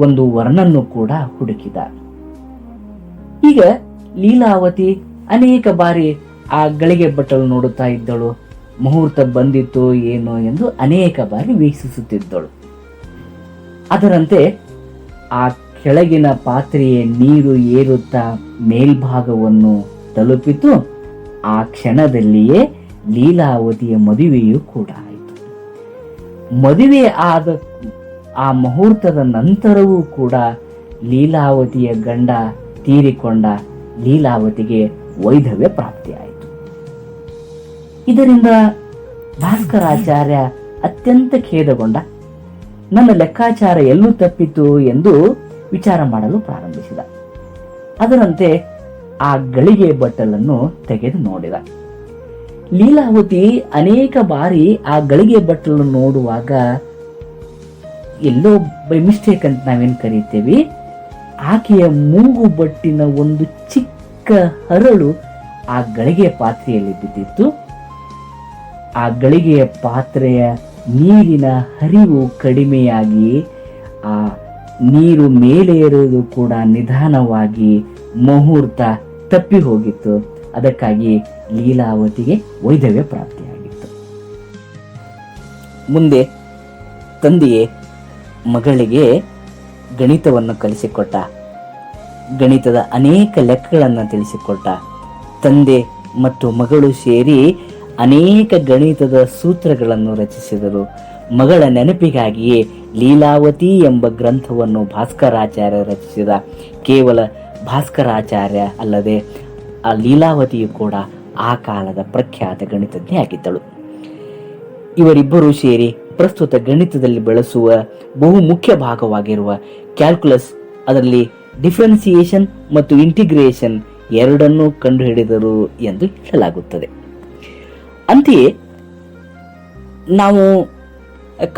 ಒಂದು ವರನನ್ನು ಕೂಡ ಹುಡುಕಿದ. ಈಗ ಲೀಲಾವತಿ ಅನೇಕ ಬಾರಿ ಆ ಗಳಿಗೆ ಬಟ್ಟಲು ನೋಡುತ್ತಾ ಇದ್ದಳು. ಮುಹೂರ್ತ ಬಂದಿತ್ತು ಏನೋ ಎಂದು ಅನೇಕ ಬಾರಿ ವೀಕ್ಷಿಸುತ್ತಿದ್ದಳು. ಅದರಂತೆ ಆ ಕೆಳಗಿನ ಪಾತ್ರೆಯ ನೀರು ಏರುತ್ತಾ ಮೇಲ್ಭಾಗವನ್ನು ತಲುಪಿತು. ಆ ಕ್ಷಣದಲ್ಲಿಯೇ ಲೀಲಾವತಿಯ ಮದುವೆಯೂ ಕೂಡ ಆಯಿತು. ಮದುವೆ ಆದ ಆ ಮುಹೂರ್ತದ ನಂತರವೂ ಕೂಡ ಲೀಲಾವತಿಯ ಗಂಡ ತೀರಿಕೊಂಡ. ಲೀಲಾವತಿಗೆ ವೈಧವ್ಯ ಪ್ರಾಪ್ತಿಯಾಯಿತು. ಇದರಿಂದ ಭಾಸ್ಕರಾಚಾರ್ಯ ಅತ್ಯಂತ ಖೇದಗೊಂಡ. ನನ್ನ ಲೆಕ್ಕಾಚಾರ ಎಲ್ಲೂ ತಪ್ಪಿತು ಎಂದು ವಿಚಾರ ಮಾಡಲು ಪ್ರಾರಂಭಿಸಿದ. ಅದರಂತೆ ಆ ಗಳಿಗೆ ಬಟ್ಟಲನ್ನು ತೆಗೆದು ನೋಡಿದ. ಲೀಲಾವತಿ ಅನೇಕ ಬಾರಿ ಆ ಗಳಿಗೆ ಬಟ್ಟಲನ್ನು ನೋಡುವಾಗ ಎಲ್ಲೋ ಬೈ ಮಿಸ್ಟೇಕ್ ಅಂತ ನಾವೇನು ಕರೀತೇವೆ, ಆಕೆಯ ಮೂಗು ಬಟ್ಟಿನ ಒಂದು ಚಿಕ್ಕ ಹರಳು ಆ ಗಳಿಗೆ ಪಾತ್ರೆಯಲ್ಲಿ ಬಿದ್ದಿತ್ತು. ಆ ಗಳಿಗೆಯ ಪಾತ್ರೆಯ ನೀರಿನ ಹರಿವು ಕಡಿಮೆಯಾಗಿ ಆ ನೀರು ಮೇಲೆ ಏರುವುದು ಕೂಡ ನಿಧಾನವಾಗಿ ಮುಹೂರ್ತ ತಪ್ಪಿ ಹೋಗಿತ್ತು. ಅದಕ್ಕಾಗಿ ಲೀಲಾವತಿಗೆ ವೈಧವ್ಯ ಪ್ರಾಪ್ತಿಯಾಗಿತ್ತು. ಮುಂದೆ ತಂದೆಯೇ ಮಗಳಿಗೆ ಗಣಿತವನ್ನು ಕಲಿಸಿಕೊಟ್ಟ. ಗಣಿತದ ಅನೇಕ ಲೆಕ್ಕಗಳನ್ನು ತಿಳಿಸಿಕೊಟ್ಟ. ತಂದೆ ಮತ್ತು ಮಗಳು ಸೇರಿ ಅನೇಕ ಗಣಿತದ ಸೂತ್ರಗಳನ್ನು ರಚಿಸಿದರು. ಮಗಳ ನೆನಪಿಗಾಗಿಯೇ ಲೀಲಾವತಿ ಎಂಬ ಗ್ರಂಥವನ್ನು ಭಾಸ್ಕರಾಚಾರ್ಯ ರಚಿಸಿದ. ಕೇವಲ ಭಾಸ್ಕರಾಚಾರ್ಯ ಅಲ್ಲದೆ ಆ ಲೀಲಾವತಿಯು ಕೂಡ ಆ ಕಾಲದ ಪ್ರಖ್ಯಾತ ಗಣಿತಜ್ಞೆ ಆಗಿದ್ದಳು. ಇವರಿಬ್ಬರೂ ಸೇರಿ ಪ್ರಸ್ತುತ ಗಣಿತದಲ್ಲಿ ಬಳಸುವ ಬಹು ಮುಖ್ಯ ಭಾಗವಾಗಿರುವ ಕ್ಯಾಲ್ಕುಲಸ್, ಅದರಲ್ಲಿ ಡಿಫರೆನ್ಸಿಯೇಷನ್ ಮತ್ತು ಇಂಟಿಗ್ರೇಷನ್ ಎರಡನ್ನೂ ಕಂಡುಹಿಡಿದರು ಎಂದು ಹೇಳಲಾಗುತ್ತದೆ. ಅಂತೆಯೇ ನಾವು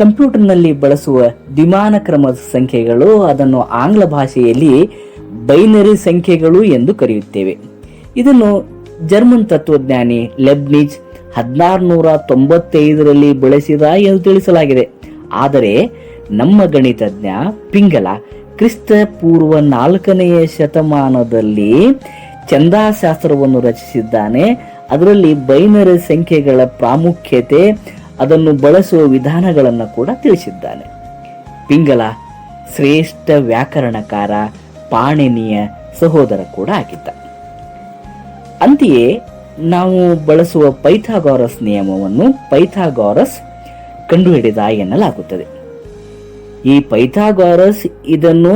ಕಂಪ್ಯೂಟರ್ನಲ್ಲಿ ಬಳಸುವ ದ್ವಿಮಾನ ಕ್ರಮದ ಸಂಖ್ಯೆಗಳು, ಅದನ್ನು ಆಂಗ್ಲ ಭಾಷೆಯಲ್ಲಿ ಬೈನರಿ ಸಂಖ್ಯೆಗಳು ಎಂದು ಕರೆಯುತ್ತೇವೆ. ಇದನ್ನು ಜರ್ಮನ್ ತತ್ವಜ್ಞಾನಿ ಲೆಬ್ನಿಜ್ 1695ರಲ್ಲಿ ಬಳಸಿದ ಎಂದು ತಿಳಿಸಲಾಗಿದೆ. ಆದರೆ ನಮ್ಮ ಗಣಿತಜ್ಞ ಪಿಂಗಲ ಕ್ರಿಸ್ತ ಪೂರ್ವ 4ನೇ ಶತಮಾನದಲ್ಲಿ ಛಂದಾಶಾಸ್ತ್ರವನ್ನು ರಚಿಸಿದ್ದಾನೆ. ಅದರಲ್ಲಿ ಬೈನರಿ ಸಂಖ್ಯೆಗಳ ಪ್ರಾಮುಖ್ಯತೆ, ಅದನ್ನು ಬಳಸುವ ವಿಧಾನಗಳನ್ನು ಕೂಡ ತಿಳಿಸಿದ್ದಾನೆ. ಪಿಂಗಲ ಶ್ರೇಷ್ಠ ವ್ಯಾಕರಣಕಾರ, ಪಾಣಿನಿಯ ಸಹೋದರ ಕೂಡ ಆಗಿದ್ದ. ಅಂತೆಯೇ ನಾವು ಬಳಸುವ ಪೈಥಾಗರಸ್ ನಿಯಮವನ್ನು ಪೈಥಾಗರಸ್ ಕಂಡುಹಿಡಿದ ಎನ್ನಲಾಗುತ್ತದೆ. ಈ ಪೈಥಾಗರಸ್ ಇದನ್ನು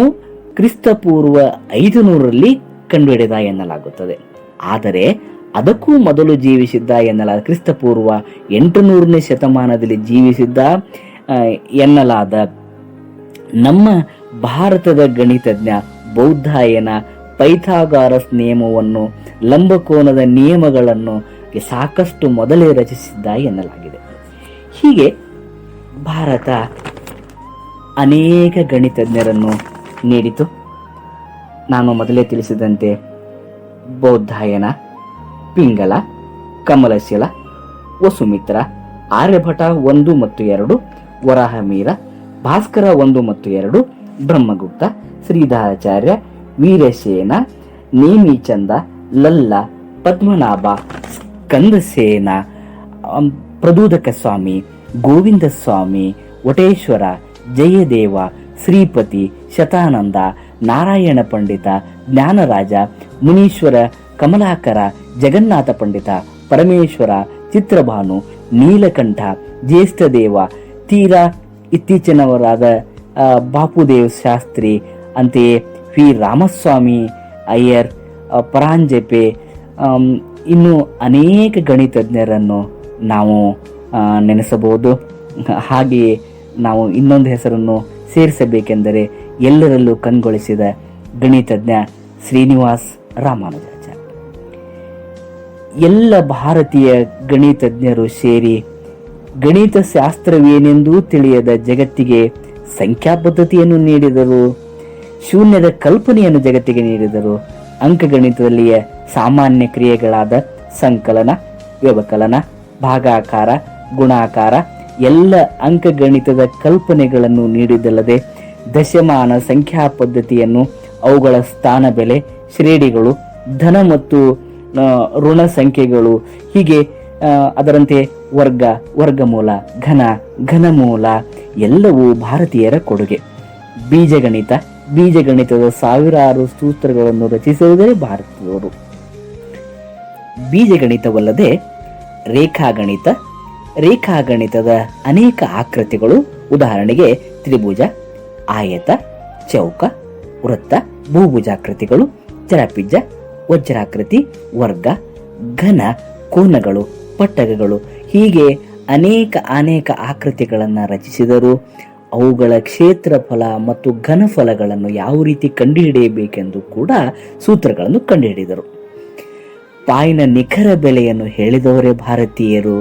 ಕ್ರಿಸ್ತಪೂರ್ವ 500ರಲ್ಲಿ ಕಂಡುಹಿಡಿದ ಎನ್ನಲಾಗುತ್ತದೆ. ಆದರೆ ಅದಕ್ಕೂ ಮೊದಲು ಜೀವಿಸಿದ್ದ ಕ್ರಿಸ್ತಪೂರ್ವ 800ನೇ ಶತಮಾನದಲ್ಲಿ ಜೀವಿಸಿದ್ದ ಎನ್ನಲಾದ ನಮ್ಮ ಭಾರತದ ಗಣಿತಜ್ಞ ಬೌದ್ಧಾಯನ ಪೈಥಾಗರಸ್ ನಿಯಮವನ್ನು, ಲಂಬಕೋನದ ನಿಯಮಗಳನ್ನು ಸಾಕಷ್ಟು ಮೊದಲೇ ರಚಿಸಿದ್ದ ಎನ್ನಲಾಗಿದೆ. ಹೀಗೆ ಭಾರತ ಅನೇಕ ಗಣಿತಜ್ಞರನ್ನು ನೀಡಿತು. ನಾನು ಮೊದಲೇ ತಿಳಿಸಿದಂತೆ ಬೌದ್ಧಾಯನ, ಪಿಂಗಲ, ಕಮಲಶಿಲ, ವಸುಮಿತ್ರ, ಆರ್ಯಭಟ 1 ಮತ್ತು 2, ವರಾಹಮೀರ, ಭಾಸ್ಕರ 1 ಮತ್ತು 2, ಬ್ರಹ್ಮಗುಪ್ತ, ಶ್ರೀಧರಾಚಾರ್ಯ, ವೀರಸೇನ, ನೇಮಿಚಂದ, ಲಲ್ಲ, ಪದ್ಮನಾಭ, ಸ್ಕಂದಸೇನ, ಪ್ರದೂದಕ ಸ್ವಾಮಿ, ಗೋವಿಂದ ಸ್ವಾಮಿ, ವಟೇಶ್ವರ, ಜಯದೇವ, ಶ್ರೀಪತಿ, ಶತಾನಂದ, ನಾರಾಯಣ ಪಂಡಿತ, ಜ್ಞಾನರಾಜ, ಮುನೀಶ್ವರ, ಕಮಲಾಕರ, ಜಗನ್ನಾಥ ಪಂಡಿತ, ಪರಮೇಶ್ವರ, ಚಿತ್ರಭಾನು, ನೀಲಕಂಠ, ಜ್ಯೇಷ್ಠದೇವ, ತೀರಾ ಇತ್ತೀಚಿನವರಾದ ಬಾಪುದೇವ್ ಶಾಸ್ತ್ರಿ, ಅಂತೆಯೇ ವಿ ರಾಮಸ್ವಾಮಿ ಅಯ್ಯರ್, ಪರಾಂಜಪೆ, ಇನ್ನು ಅನೇಕ ಗಣಿತಜ್ಞರನ್ನು ನಾವು ನೆನೆಸಬಹುದು. ಹಾಗೆಯೇ ನಾವು ಇನ್ನೊಂದು ಹೆಸರನ್ನು ಸೇರಿಸಬೇಕೆಂದರೆ ಎಲ್ಲರಲ್ಲೂ ಕಂಗೊಳಿಸಿದ ಗಣಿತಜ್ಞ ಶ್ರೀನಿವಾಸ್ ರಾಮಾನುಜಾಚಾರ್ಯ. ಎಲ್ಲ ಭಾರತೀಯ ಗಣಿತಜ್ಞರು ಸೇರಿ ಗಣಿತ ಶಾಸ್ತ್ರವೇನೆಂದೂ ತಿಳಿಯದ ಜಗತ್ತಿಗೆ ಸಂಖ್ಯಾ ಪದ್ಧತಿಯನ್ನು ನೀಡಿದರು, ಶೂನ್ಯದ ಕಲ್ಪನೆಯನ್ನು ಜಗತ್ತಿಗೆ ನೀಡಿದರು. ಅಂಕಗಣಿತದಲ್ಲಿಯ ಸಾಮಾನ್ಯ ಕ್ರಿಯೆಗಳಾದ ಸಂಕಲನ, ವ್ಯವಕಲನ, ಭಾಗಾಕಾರ, ಗುಣಾಕಾರ ಎಲ್ಲ ಅಂಕಗಣಿತದ ಕಲ್ಪನೆಗಳನ್ನು ನೀಡಿದ್ದಲ್ಲದೆ ದಶಮಾನ ಸಂಖ್ಯಾ ಪದ್ಧತಿಯನ್ನು, ಅವುಗಳ ಸ್ಥಾನ ಬೆಲೆ, ಶ್ರೇಣಿಗಳು, ಧನ ಮತ್ತು ಋಣ ಸಂಖ್ಯೆಗಳು, ಹೀಗೆ ಅದರಂತೆ ವರ್ಗ, ವರ್ಗಮೂಲ, ಘನ, ಘನಮೂಲ ಎಲ್ಲವೂ ಭಾರತೀಯರ ಕೊಡುಗೆ. ಬೀಜಗಣಿತದ ಸಾವಿರಾರು ಸೂತ್ರಗಳನ್ನು ರಚಿಸುವುದೇ ಭಾರತೀಯರು. ಬೀಜಗಣಿತವಲ್ಲದೆ ರೇಖಾಗಣಿತದ ಅನೇಕ ಆಕೃತಿಗಳು, ಉದಾಹರಣೆಗೆ ತ್ರಿಭುಜ, ಆಯತ, ಚೌಕ, ವೃತ್ತ, ಬಹುಭುಜಾಕೃತಿಗಳು, ಚರಪಿಜ್ಜ, ವಜ್ರಾಕೃತಿ, ವರ್ಗ, ಘನ, ಕೋನಗಳು, ಪಟ್ಟಕಗಳು, ಹೀಗೆ ಅನೇಕ ಆಕೃತಿಗಳನ್ನು ರಚಿಸಿದರು. ಅವುಗಳ ಕ್ಷೇತ್ರಫಲ ಮತ್ತು ಘನಫಲಗಳನ್ನು ಯಾವ ರೀತಿ ಕಂಡುಹಿಡಿಯಬೇಕೆಂದು ಕೂಡ ಸೂತ್ರಗಳನ್ನು ಕಂಡುಹಿಡಿದರು. ಪಾಯಿನ ನಿಖರ ಬೆಲೆಯನ್ನು ಹೇಳಿದವರೇ ಭಾರತೀಯರು.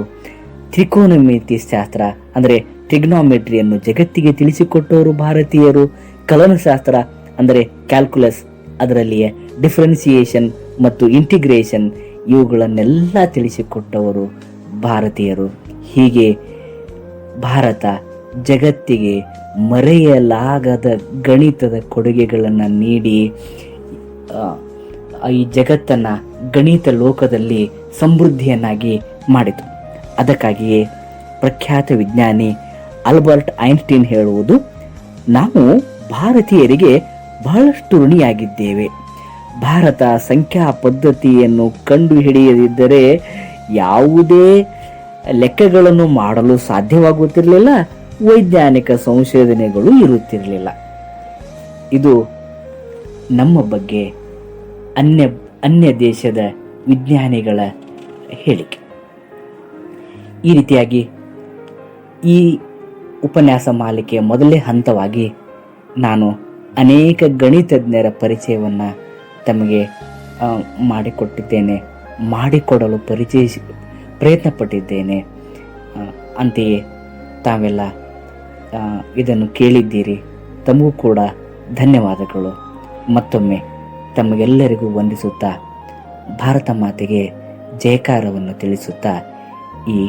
ತ್ರಿಕೋನಮಿತಿ ಶಾಸ್ತ್ರ ಅಂದರೆ ಟ್ರಿಗ್ನಾಮೆಟ್ರಿಯನ್ನು ಜಗತ್ತಿಗೆ ತಿಳಿಸಿಕೊಟ್ಟವರು ಭಾರತೀಯರು. ಕಲನಶಾಸ್ತ್ರ ಅಂದರೆ ಕ್ಯಾಲ್ಕುಲಸ್, ಅದರಲ್ಲಿಯ ಡಿಫರೆನ್ಸಿಯೇಷನ್ ಮತ್ತು ಇಂಟಿಗ್ರೇಷನ್ ಇವುಗಳನ್ನೆಲ್ಲ ತಿಳಿಸಿಕೊಟ್ಟವರು ಭಾರತೀಯರು. ಹೀಗೆ ಭಾರತ ಜಗತ್ತಿಗೆ ಮರೆಯಲಾಗದ ಗಣಿತದ ಕೊಡುಗೆಗಳನ್ನು ನೀಡಿ ಈ ಜಗತ್ತನ್ನು ಗಣಿತ ಲೋಕದಲ್ಲಿ ಸಮೃದ್ಧಿಯನ್ನಾಗಿ ಮಾಡಿತು. ಅದಕ್ಕಾಗಿಯೇ ಪ್ರಖ್ಯಾತ ವಿಜ್ಞಾನಿ ಆಲ್ಬರ್ಟ್ ಐನ್ಸ್ಟೀನ್ ಹೇಳುವುದು, ನಾವು ಭಾರತೀಯರಿಗೆ ಬಹಳಷ್ಟು ಋಣಿಯಾಗಿದ್ದೇವೆ. ಭಾರತ ಸಂಖ್ಯಾ ಪದ್ಧತಿಯನ್ನು ಕಂಡುಹಿಡಿಯದಿದ್ದರೆ ಯಾವುದೇ ಲೆಕ್ಕಗಳನ್ನು ಮಾಡಲು ಸಾಧ್ಯವಾಗುತ್ತಿರಲಿಲ್ಲ, ವೈಜ್ಞಾನಿಕ ಸಂಶೋಧನೆಗಳು ಇರುತ್ತಿರಲಿಲ್ಲ. ಇದು ನಮ್ಮ ಬಗ್ಗೆ ಅನ್ಯ ದೇಶದ ವಿಜ್ಞಾನಿಗಳ ಹೇಳಿಕೆ. ಈ ರೀತಿಯಾಗಿ ಈ ಉಪನ್ಯಾಸ ಮಾಲಿಕೆಯ ಮೊದಲನೇ ಹಂತವಾಗಿ ನಾನು ಅನೇಕ ಗಣಿತಜ್ಞರ ಪರಿಚಯವನ್ನು ತಮಗೆ ಮಾಡಿಕೊಟ್ಟಿದ್ದೇನೆ, ಮಾಡಿಕೊಡಲು ಪ್ರಯತ್ನ ಪಟ್ಟಿದ್ದೇನೆ. ಅಂತೆಯೇ ತಾವೆಲ್ಲ ಇದನ್ನು ಕೇಳಿದ್ದೀರಿ. ತಮಗೂ ಕೂಡ ಧನ್ಯವಾದಗಳು. ಮತ್ತೊಮ್ಮೆ ತಮಗೆಲ್ಲರಿಗೂ ವಂದಿಸುತ್ತಾ ಭಾರತ ಮಾತೆಗೆ ಜಯಕಾರವನ್ನು ತಿಳಿಸುತ್ತಾ ಈ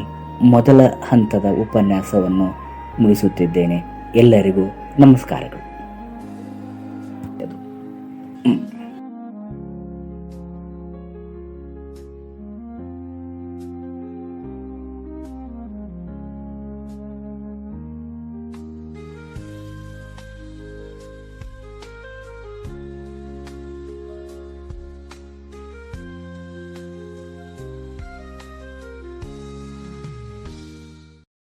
ಮೊದಲ ಹಂತದ ಉಪನ್ಯಾಸವನ್ನು ಮುಗಿಸುತ್ತಿದ್ದೇನೆ. ಎಲ್ಲರಿಗೂ ನಮಸ್ಕಾರಗಳು.